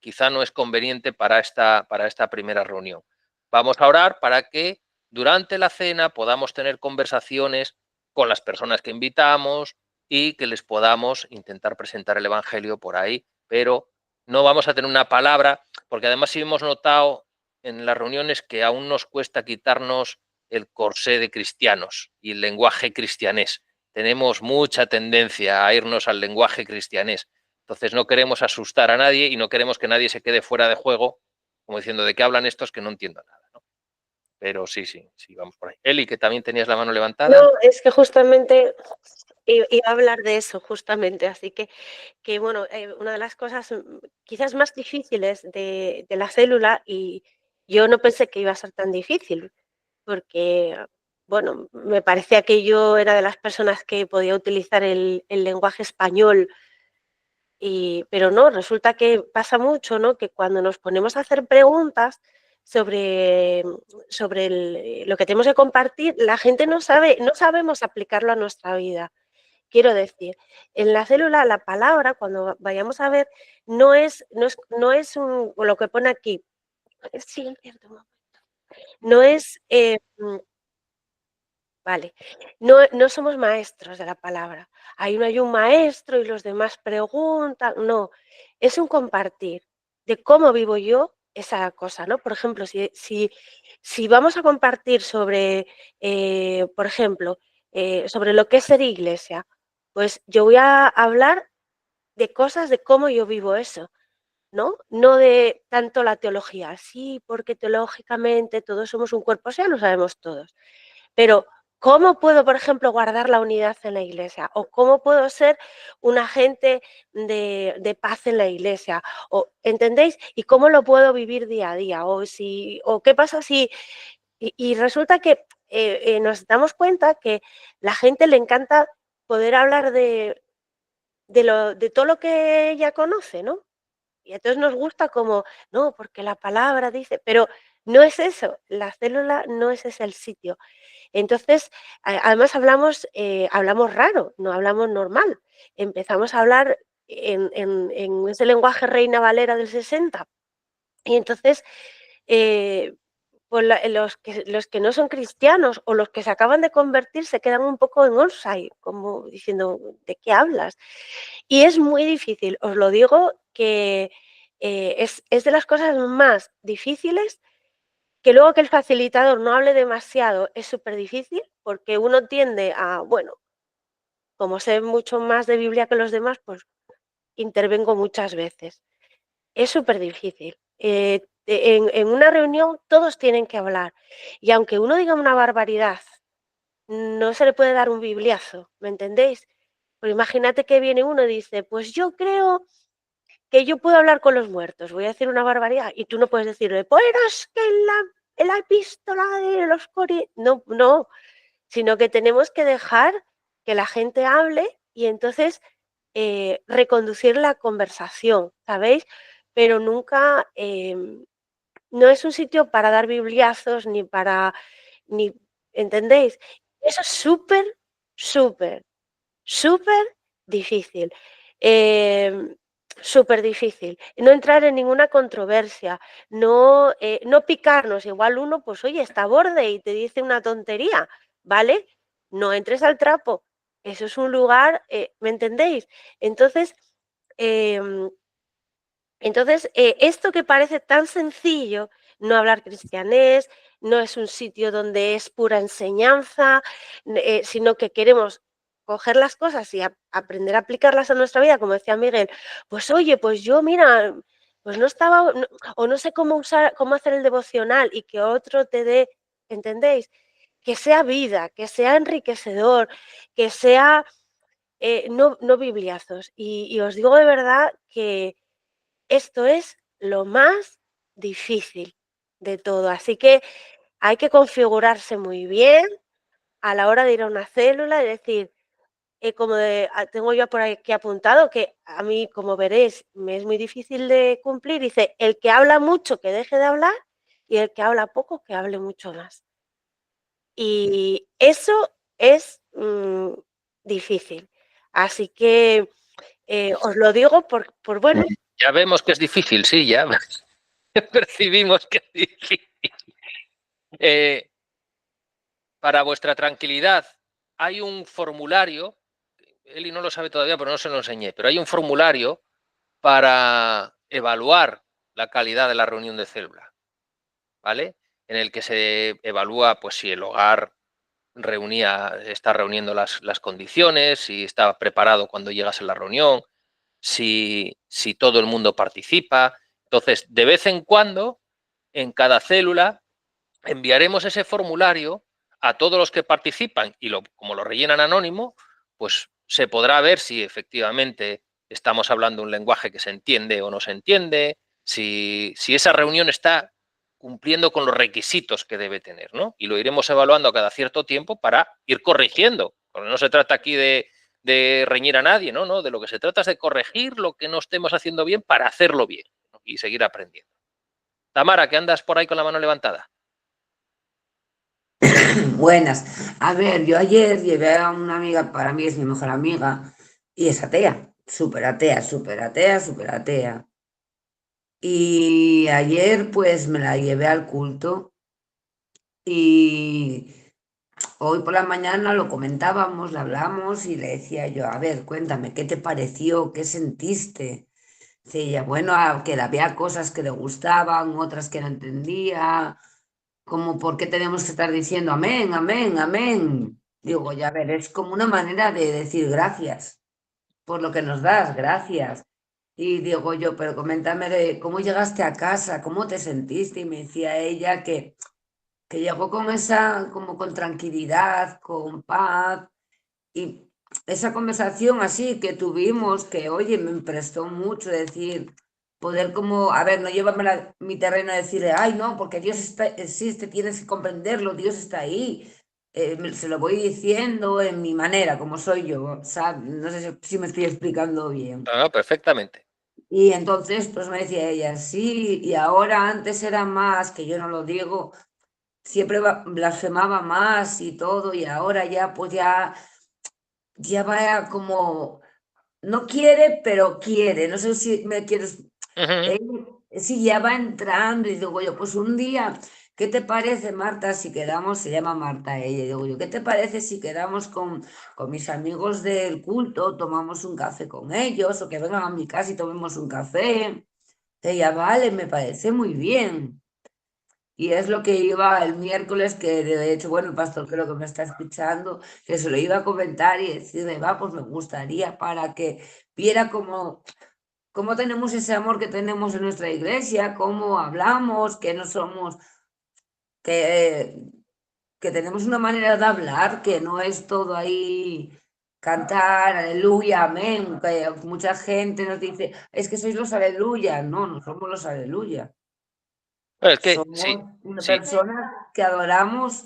quizá no es conveniente para esta primera reunión. Vamos a orar para que durante la cena podamos tener conversaciones con las personas que invitamos y que les podamos intentar presentar el Evangelio por ahí, pero no vamos a tener una palabra, porque además sí hemos notado en las reuniones que aún nos cuesta quitarnos el corsé de cristianos y el lenguaje cristianés. Tenemos mucha tendencia a irnos al lenguaje cristianés. Entonces no queremos asustar a nadie y no queremos que nadie se quede fuera de juego, como diciendo, ¿de qué hablan estos que no entiendo nada? ¿No? Pero sí, vamos por ahí. Eli, que también tenías la mano levantada. No, es que justamente iba a hablar de eso, justamente. Así que bueno, una de las cosas quizás más difíciles de la célula, y yo no pensé que iba a ser tan difícil, porque, bueno, me parecía que yo era de las personas que podía utilizar el lenguaje español, pero no, resulta que pasa mucho, ¿no? Que cuando nos ponemos a hacer preguntas sobre lo que tenemos que compartir, la gente no sabemos aplicarlo a nuestra vida. Quiero decir, en la célula la palabra, cuando vayamos a ver, no es lo que pone aquí. Sí, cierto, un momento. No es, vale, no somos maestros de la palabra. Ahí no hay un maestro y los demás preguntan. No, es un compartir de cómo vivo yo esa cosa, ¿no? Por ejemplo, si vamos a compartir sobre, por ejemplo, sobre lo que es ser iglesia, pues yo voy a hablar de cosas de cómo yo vivo eso, ¿no? No de tanto la teología. Sí, porque teológicamente todos somos un cuerpo, o sea, lo sabemos todos. Pero, ¿cómo puedo, por ejemplo, guardar la unidad en la iglesia? ¿O cómo puedo ser un agente de paz en la iglesia? ¿Entendéis? ¿Y cómo lo puedo vivir día a día? ¿O qué pasa si...? Y resulta que nos damos cuenta que la gente le encanta poder hablar de todo lo que ella conoce, ¿no? Y entonces nos gusta como, no, porque la palabra dice, pero no es eso, la célula no es ese el sitio. Entonces, además hablamos raro, no hablamos normal. Empezamos a hablar en ese lenguaje Reina Valera del 60. Y entonces, pues los que no son cristianos o los que se acaban de convertir se quedan un poco en onside, como diciendo, ¿de qué hablas? Y es muy difícil, os lo digo, que es de las cosas más difíciles. Que luego que el facilitador no hable demasiado es súper difícil, porque uno tiende a, bueno, como sé mucho más de Biblia que los demás, pues intervengo muchas veces. Es súper difícil. En una reunión todos tienen que hablar, y aunque uno diga una barbaridad, no se le puede dar un bibliazo, ¿me entendéis? Pues imagínate que viene uno y dice, pues yo creo que yo puedo hablar con los muertos, voy a decir una barbaridad, y tú no puedes decirle, pues es que en la epístola de los Corintios, no, sino que tenemos que dejar que la gente hable y entonces reconducir la conversación, ¿sabéis? Pero nunca, no es un sitio para dar bibliazos ni, ¿entendéis? Eso es súper, súper, súper difícil. Súper difícil. No entrar en ninguna controversia, no picarnos. Igual uno, pues oye, está a borde y te dice una tontería, ¿vale? No entres al trapo. Eso es un lugar, ¿me entendéis? Entonces, esto que parece tan sencillo, no hablar cristianés, no es un sitio donde es pura enseñanza, sino que queremos coger las cosas y aprender a aplicarlas a nuestra vida, como decía Miguel, pues oye, pues yo mira, pues no estaba, o no sé cómo hacer el devocional, y que otro te dé, ¿entendéis? Que sea vida, que sea enriquecedor, que sea no bibliazos. Y os digo de verdad que esto es lo más difícil de todo. Así que hay que configurarse muy bien a la hora de ir a una célula y decir, tengo yo por aquí apuntado, que a mí, como veréis, me es muy difícil de cumplir. Dice, el que habla mucho que deje de hablar y el que habla poco que hable mucho más. Y eso es difícil. Así que os lo digo por bueno. Ya vemos que es difícil, sí, ya percibimos que es difícil. Para vuestra tranquilidad, hay un formulario, Eli no lo sabe todavía, pero no se lo enseñé, pero hay un formulario para evaluar la calidad de la reunión de célula, ¿vale? En el que se evalúa pues si el hogar está reuniendo las condiciones, si está preparado cuando llegas a la reunión, si todo el mundo participa. Entonces, de vez en cuando, en cada célula, enviaremos ese formulario a todos los que participan y como lo rellenan anónimo, pues se podrá ver si efectivamente estamos hablando un lenguaje que se entiende o no se entiende, si esa reunión está cumpliendo con los requisitos que debe tener, ¿no? Y lo iremos evaluando a cada cierto tiempo para ir corrigiendo, porque no se trata aquí de reñir a nadie, ¿no? De lo que se trata es de corregir lo que no estemos haciendo bien para hacerlo bien, ¿no? Y seguir aprendiendo. Tamara, que andas por ahí con la mano levantada. Buenas. A ver, yo ayer llevé a una amiga, para mí es mi mejor amiga, y es atea, súper atea, súper atea, súper atea. Y ayer pues me la llevé al culto y hoy por la mañana lo comentábamos, lo hablamos y le decía yo, a ver, cuéntame, ¿qué te pareció? ¿Qué sentiste? Dice ella, bueno, que había cosas que le gustaban, otras que no entendía, como por qué tenemos que estar diciendo amén, amén, amén. Digo, ya ver, es como una manera de decir gracias por lo que nos das, gracias. Y digo yo, pero coméntame cómo llegaste a casa, cómo te sentiste. Y me decía ella que llegó con como con tranquilidad, con paz. Y esa conversación así que tuvimos, que oye, me prestó mucho decir, poder como, a ver, no llevarme a mi terreno a decirle, ay, no, porque Dios existe, tienes que comprenderlo, Dios está ahí. Se lo voy diciendo en mi manera, como soy yo, ¿sabes? No sé si me estoy explicando bien. No, perfectamente. Y entonces, pues me decía ella, sí, y ahora antes era más, que yo no lo digo, siempre blasfemaba más y todo, y ahora ya, pues ya va como, no quiere, pero quiere, no sé si me quieres, sí, ya va entrando, y digo yo, pues un día, ¿qué te parece, Marta, si quedamos, se llama Marta ella, y digo yo, ¿qué te parece si quedamos con mis amigos del culto, tomamos un café con ellos, o que vengan a mi casa y tomemos un café? Ella, vale, me parece muy bien. Y es lo que iba el miércoles, que de hecho, bueno, el pastor creo que me está escuchando, que se lo iba a comentar y decirle, va, pues me gustaría para que viera cómo tenemos ese amor que tenemos en nuestra iglesia, cómo hablamos, que no somos, que tenemos una manera de hablar, que no es todo ahí cantar, aleluya, amén, que mucha gente nos dice, es que sois los aleluya, no somos los aleluya. Es que Somos personas que adoramos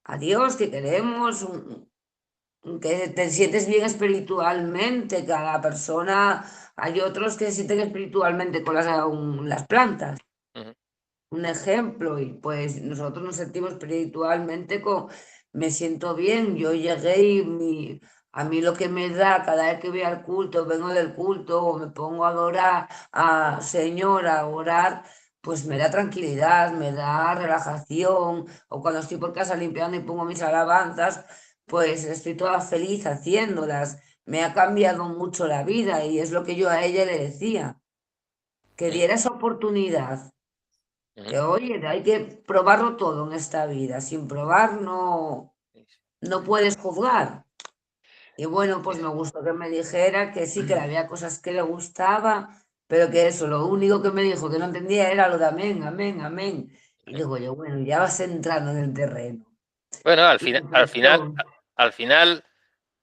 a Dios, que queremos, que te sientes bien espiritualmente. Cada persona, hay otros que se sienten espiritualmente con las plantas. Un ejemplo, y pues nosotros nos sentimos espiritualmente me siento bien. Yo llegué y a mí lo que me da cada vez que voy al culto, vengo del culto o me pongo a adorar a Señor, a orar, pues me da tranquilidad, me da relajación. O cuando estoy por casa limpiando y pongo mis alabanzas, pues estoy toda feliz haciéndolas. Me ha cambiado mucho la vida y es lo que yo a ella le decía, que diera esa oportunidad. Que oye, hay que probarlo todo en esta vida. Sin probar no puedes juzgar. Y bueno, pues me gustó que me dijera que sí, que había cosas que le gustaba, pero que eso, lo único que me dijo que no entendía era lo de amén, amén, amén. Y digo yo, bueno, ya vas entrando en el terreno. Bueno, al final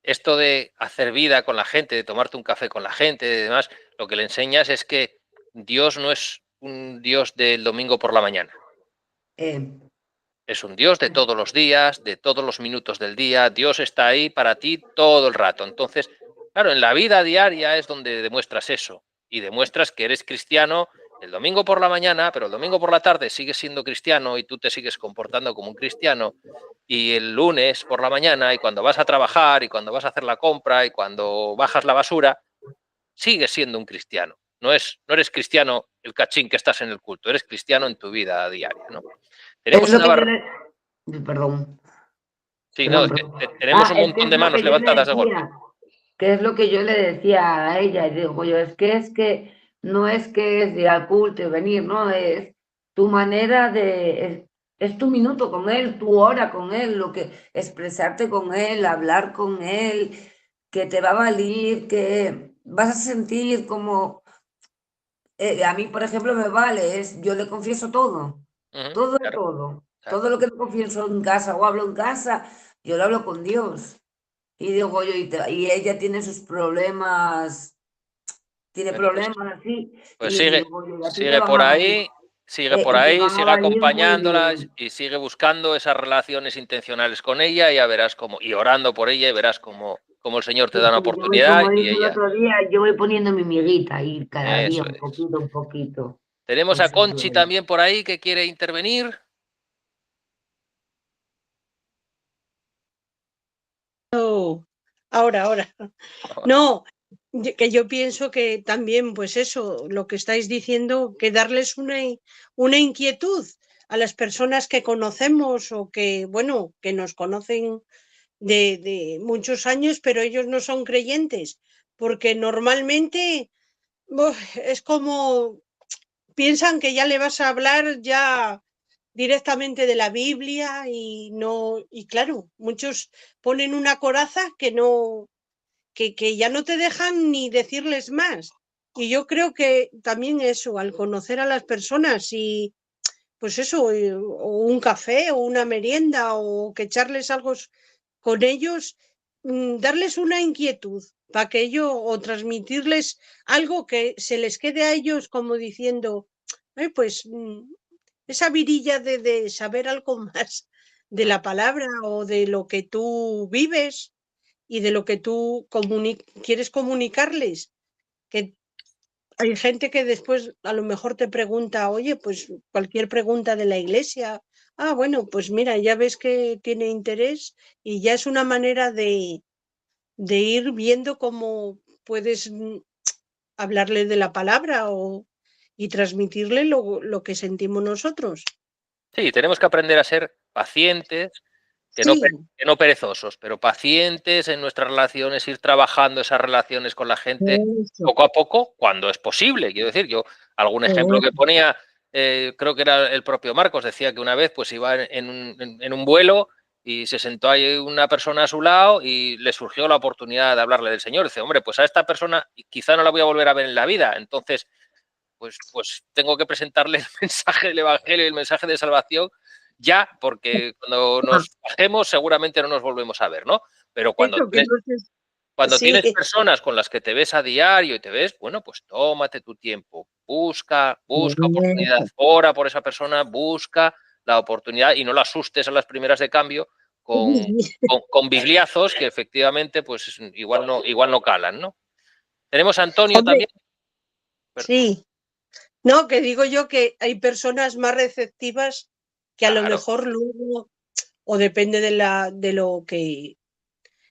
esto de hacer vida con la gente, de tomarte un café con la gente, y demás, lo que le enseñas es que Dios no es un Dios del domingo por la mañana. Es un Dios de todos los días, de todos los minutos del día. Dios está ahí para ti todo el rato. Entonces, claro, en la vida diaria es donde demuestras eso. Y demuestras que eres cristiano el domingo por la mañana, pero el domingo por la tarde sigues siendo cristiano y tú te sigues comportando como un cristiano. Y el lunes por la mañana, y cuando vas a trabajar, y cuando vas a hacer la compra, y cuando bajas la basura, sigues siendo un cristiano. No eres cristiano el cachín que estás en el culto, eres cristiano en tu vida diaria, ¿no? Tenemos una barra. Perdón. Sí, Perdón, no, perdón. tenemos un Es que montón es de lo manos que yo le levantadas de golpe. decía, que es lo que yo le decía a ella, y digo yo, es que no es que es ir al culto y venir, no, es tu manera de, es tu minuto con él, tu hora con él, lo que expresarte con él, hablar con él, que te va a valer, que vas a sentir como, a mí, por ejemplo, me vale, yo le confieso todo, todo de Claro, todo, claro. todo lo que no confieso en casa o hablo en casa, yo lo hablo con Dios. Y digo yo, y ella tiene sus problemas, tiene Bueno, problemas así, pues y digo yo, y a ti te sigue van por a valer, ahí, y te van a sigue valer muy acompañándola bien. y sigue buscando esas relaciones intencionales con ella, y ya verás cómo, y orando por ella, y verás cómo el Señor te Sí, da una sí, yo voy, oportunidad como y dije el ella. otro día, yo voy poniendo mi miguita ahí cada día, Eso un es. poquito, un poquito. Tenemos a Pues Conchi también por ahí que quiere intervenir. Ahora. No, que yo pienso que también, pues eso, lo que estáis diciendo, que darles una inquietud a las personas que conocemos o que, bueno, que nos conocen de muchos años, pero ellos no son creyentes, porque normalmente es como piensan que ya le vas a hablar ya directamente de la Biblia y no, y claro, muchos ponen una coraza que no, que ya no te dejan ni decirles más. Y yo creo que también eso, al conocer a las personas y pues eso, o un café o una merienda o que echarles algo con ellos, darles una inquietud para que ellos o transmitirles algo que se les quede a ellos como diciendo, pues esa virilla de saber algo más de la palabra o de lo que tú vives y de lo que tú quieres comunicarles, que hay gente que después a lo mejor te pregunta, oye, pues cualquier pregunta de la iglesia, bueno, pues mira, ya ves que tiene interés y ya es una manera de ir viendo cómo puedes hablarle de la palabra y transmitirle lo que sentimos nosotros. Sí, tenemos que aprender a ser pacientes, que no perezosos, pero pacientes en nuestras relaciones, ir trabajando esas relaciones con la gente poco a poco, cuando es posible. Quiero decir, yo algún ejemplo que ponía, creo que era el propio Marcos, decía que una vez pues iba en un vuelo y se sentó ahí una persona a su lado y le surgió la oportunidad de hablarle del Señor. Dice, hombre, pues a esta persona quizá no la voy a volver a ver en la vida, entonces pues tengo que presentarle el mensaje del Evangelio y el mensaje de salvación ya, porque cuando nos bajemos seguramente no nos volvemos a ver, ¿no? Pero cuando tienes personas con las que te ves a diario y te ves, bueno, pues tómate tu tiempo, busca oportunidad, ora por esa persona, busca la oportunidad y no la asustes a las primeras de cambio con bibliazos que efectivamente pues igual no calan, ¿no? Tenemos a Antonio también. Sí. No, que digo yo que hay personas más receptivas que a lo mejor luego, o depende de lo que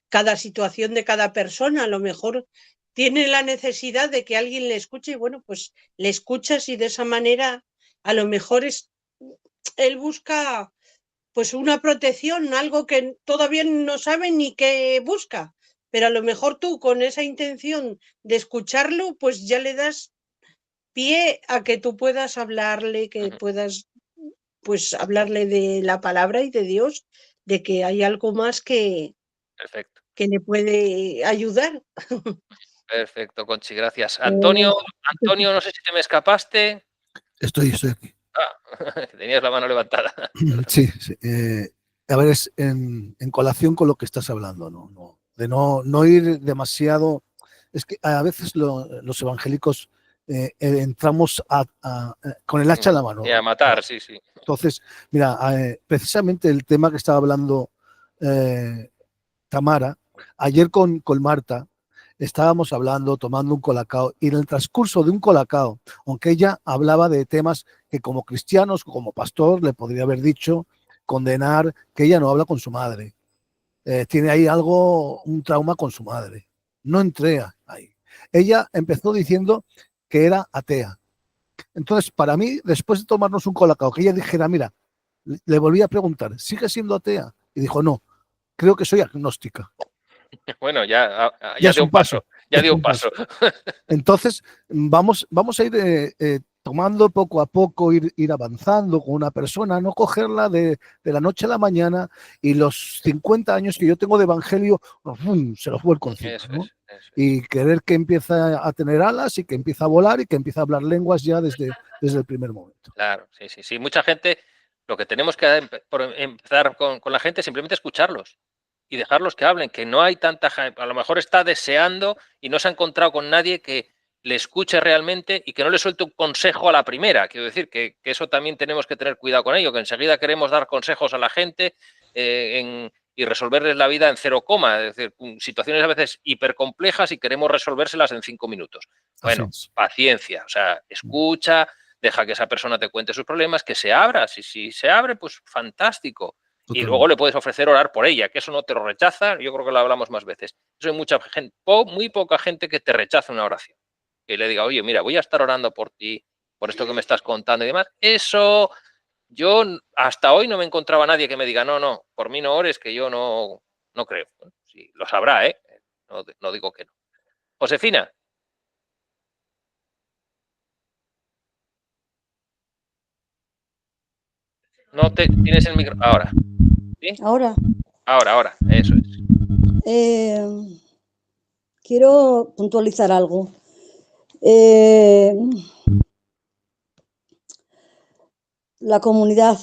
cada situación de cada persona, a lo mejor tiene la necesidad de que alguien le escuche y bueno, pues le escuchas y de esa manera a lo mejor él busca pues una protección, algo que todavía no sabe ni qué busca, pero a lo mejor tú con esa intención de escucharlo, pues ya le das pie a que tú puedas hablarle, que puedas pues hablarle de la palabra y de Dios, de que hay algo más que le puede ayudar. Perfecto, Conchi, gracias. Antonio, no sé si te me escapaste. Estoy aquí. Tenías la mano levantada. Sí. A ver, es en colación con lo que estás hablando, no de no ir demasiado. Es que a veces los evangélicos entramos con el hacha en la mano. Y a matar, sí, sí. Entonces, mira, precisamente el tema que estaba hablando Tamara, ayer con Marta, estábamos hablando, tomando un colacao, y en el transcurso de un colacao, aunque ella hablaba de temas que como cristianos, como pastor, le podría haber dicho, condenar que ella no habla con su madre. Tiene ahí un trauma con su madre. No entré ahí. Ella empezó diciendo que era atea. Entonces, para mí, después de tomarnos un colacao, que ella dijera, mira, le volví a preguntar, ¿sigue siendo atea? Y dijo, no, creo que soy agnóstica. Bueno, ya Ya dio un paso. Ya dio un paso. Entonces, vamos a ir tomando poco a poco, ir avanzando con una persona, no cogerla de la noche a la mañana y los 50 años que yo tengo de evangelio, se los vuelco encima, ¿no? Eso es. Y querer que empiece a tener alas y que empiece a volar y que empiece a hablar lenguas ya desde el primer momento. Claro, sí. Mucha gente, lo que tenemos que empezar con la gente es simplemente escucharlos y dejarlos que hablen, que no hay tanta gente, a lo mejor está deseando y no se ha encontrado con nadie que le escuche realmente y que no le suelte un consejo a la primera. Quiero decir que eso también tenemos que tener cuidado con ello, que enseguida queremos dar consejos a la gente y resolverles la vida en 0, es decir, situaciones a veces hipercomplejas y queremos resolvérselas en 5 minutos. Bueno, paciencia, o sea, escucha, deja que esa persona te cuente sus problemas, que se abra, si se abre, pues fantástico. Y luego le puedes ofrecer orar por ella, que eso no te lo rechaza, yo creo que lo hablamos más veces. Eso hay mucha gente, muy poca gente que te rechaza una oración. Que le diga, oye, mira, voy a estar orando por ti, por esto que me estás contando y demás. Eso, yo hasta hoy no me encontraba nadie que me diga, no, por mí no ores, que yo no creo. Bueno, sí, lo sabrá, ¿eh? No digo que no. Josefina. No tienes el micro. Ahora. ¿Sí? Ahora. Ahora, eso es. Quiero puntualizar algo. La comunidad.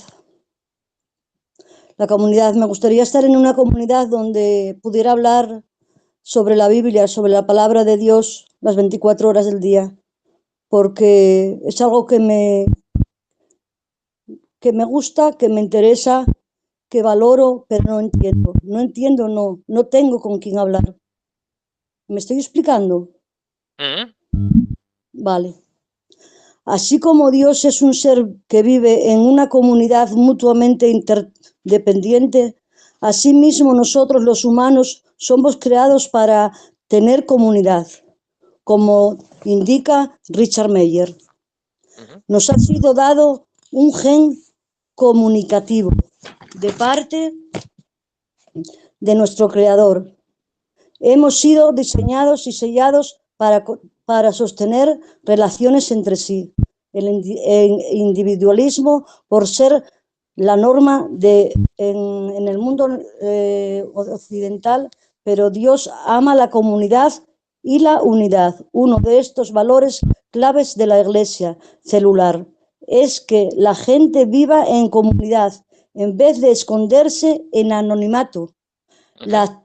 Me gustaría estar en una comunidad donde pudiera hablar sobre la Biblia, sobre la palabra de Dios las 24 horas del día, porque es algo que me gusta, que me interesa, que valoro, pero no entiendo, no tengo con quién hablar. ¿Me estoy explicando? Vale. Así como Dios es un ser que vive en una comunidad mutuamente interdependiente, asimismo nosotros los humanos somos creados para tener comunidad, como indica Richard Meyer. Nos ha sido dado un gen comunicativo de parte de nuestro Creador. Hemos sido diseñados y sellados para sostener relaciones entre sí. El individualismo, por ser la norma en el mundo occidental, pero Dios ama la comunidad y la unidad. Uno de estos valores claves de la Iglesia celular es que la gente viva en comunidad en vez de esconderse en anonimato. La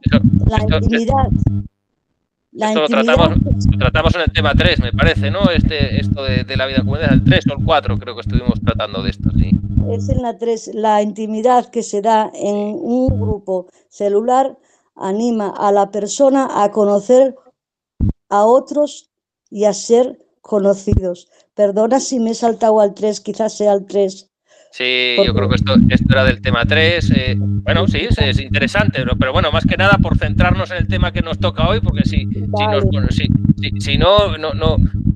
intimidad. Esto lo tratamos en el tema 3, me parece, ¿no? Esto de la vida en comunidad, el 3 o el 4, creo que estuvimos tratando de esto, sí. Es en la 3, la intimidad que se da en un grupo celular anima a la persona a conocer a otros y a ser conocidos. Perdona si me he saltado al 3, quizás sea el 3. Sí, yo creo que esto era del tema 3. Bueno, sí, es interesante, pero bueno, más que nada por centrarnos en el tema que nos toca hoy, porque si no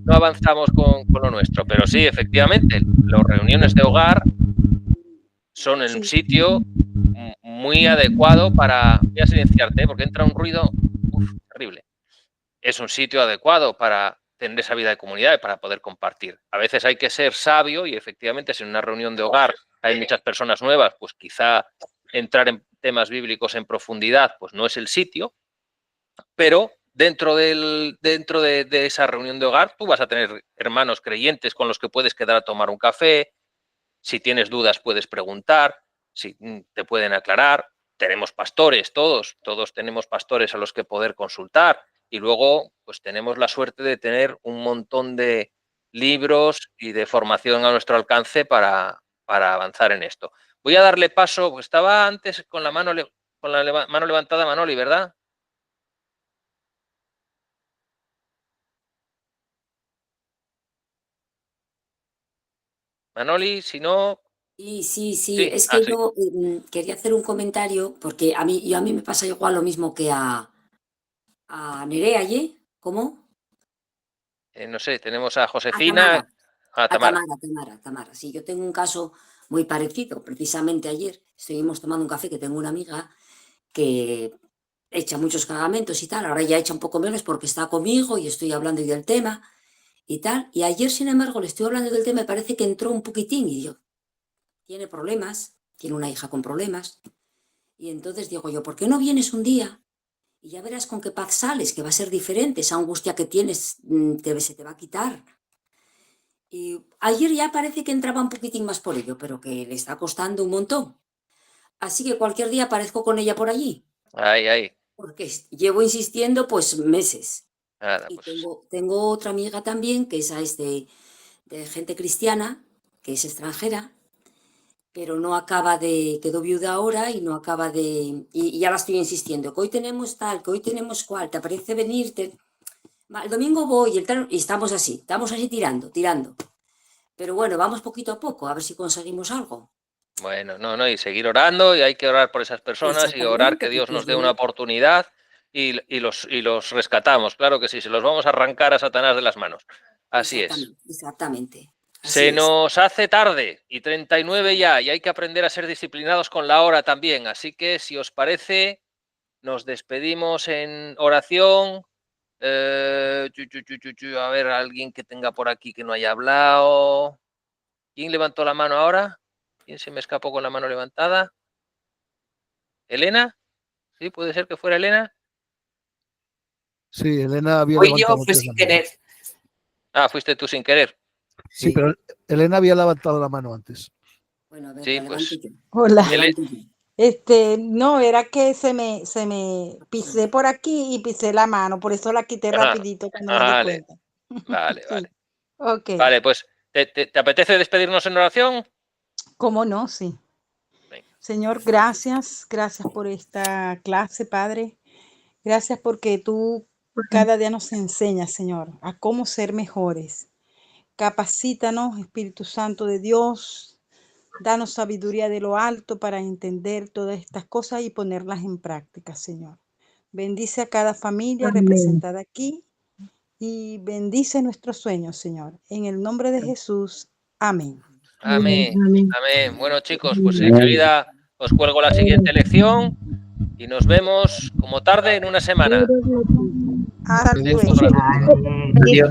avanzamos con lo nuestro. Pero sí, efectivamente, las reuniones de hogar son en un sitio muy adecuado para... Voy a silenciarte, porque entra un ruido terrible. Es un sitio adecuado para tener esa vida de comunidad y para poder compartir. A veces hay que ser sabio y efectivamente si en una reunión de hogar hay muchas personas nuevas, pues quizá entrar en temas bíblicos en profundidad pues no es el sitio, pero dentro de esa reunión de hogar tú vas a tener hermanos creyentes con los que puedes quedar a tomar un café, si tienes dudas puedes preguntar, si te pueden aclarar. tenemos pastores, todos tenemos pastores a los que poder consultar, y luego pues tenemos la suerte de tener un montón de libros y de formación a nuestro alcance para avanzar en esto. Voy a darle paso, pues estaba antes con la mano levantada Manoli, ¿verdad? Manoli, si no... Sí, es que yo quería hacer un comentario, porque a mí me pasa igual lo mismo que a Nerea allí. ¿Cómo? No sé, tenemos a Josefina, a Tamara. Tamara. Sí, yo tengo un caso muy parecido. Precisamente ayer estuvimos tomando un café, que tengo una amiga que echa muchos cargamentos y tal, ahora ya echa un poco menos porque está conmigo y estoy hablando del tema y tal. Y ayer, sin embargo, le estoy hablando del tema y parece que entró un poquitín y digo, tiene problemas, tiene una hija con problemas. Y entonces digo yo, ¿por qué no vienes un día y ya verás con qué paz sales, que va a ser diferente, esa angustia que tienes se te va a quitar? Y ayer ya parece que entraba un poquitín más por ello, pero que le está costando un montón. Así que cualquier día aparezco con ella por allí. Ay. Porque llevo insistiendo pues meses. Nada, y pues. tengo otra amiga también, que esa es de gente cristiana, que es extranjera, pero no acaba de, quedó viuda ahora y no acaba de, y ya la estoy insistiendo, que hoy tenemos tal, que hoy tenemos cual, ¿te parece venirte? El domingo voy y estamos así tirando. Pero bueno, vamos poquito a poco, a ver si conseguimos algo. Bueno, no, y seguir orando, y hay que orar por esas personas y orar que Dios nos dé una oportunidad y los rescatamos. Claro que sí, se los vamos a arrancar a Satanás de las manos. Así es. Exactamente. Se nos hace tarde y 39 ya, y hay que aprender a ser disciplinados con la hora también. Así que, si os parece, nos despedimos en oración. A ver, alguien que tenga por aquí que no haya hablado. ¿Quién levantó la mano ahora? ¿Quién se me escapó con la mano levantada? ¿Elena? ¿Sí? ¿Puede ser que fuera Elena? Sí, Elena había Fui levantado yo, fue sin querer. Ah, fuiste tú sin querer. Sí, pero Elena había levantado la mano antes. Bueno, a ver, sí, pues. Hola. No, era que se me pisé por aquí y pisé la mano, por eso la quité rapidito cuando me di cuenta. Vale. Okay. Vale, pues, ¿te apetece despedirnos en oración? ¿Cómo no? Sí. Señor, gracias por esta clase, Padre. Gracias porque tú cada día nos enseñas, Señor, a cómo ser mejores. Capacítanos, Espíritu Santo de Dios. Danos sabiduría de lo alto para entender todas estas cosas y ponerlas en práctica, Señor. Bendice a cada familia representada aquí y bendice nuestros sueños, Señor. En el nombre de Jesús. Amén. Amén. Bueno, chicos, pues enseguida os cuelgo la siguiente lección y nos vemos como tarde en una semana. Hasta luego. Adiós.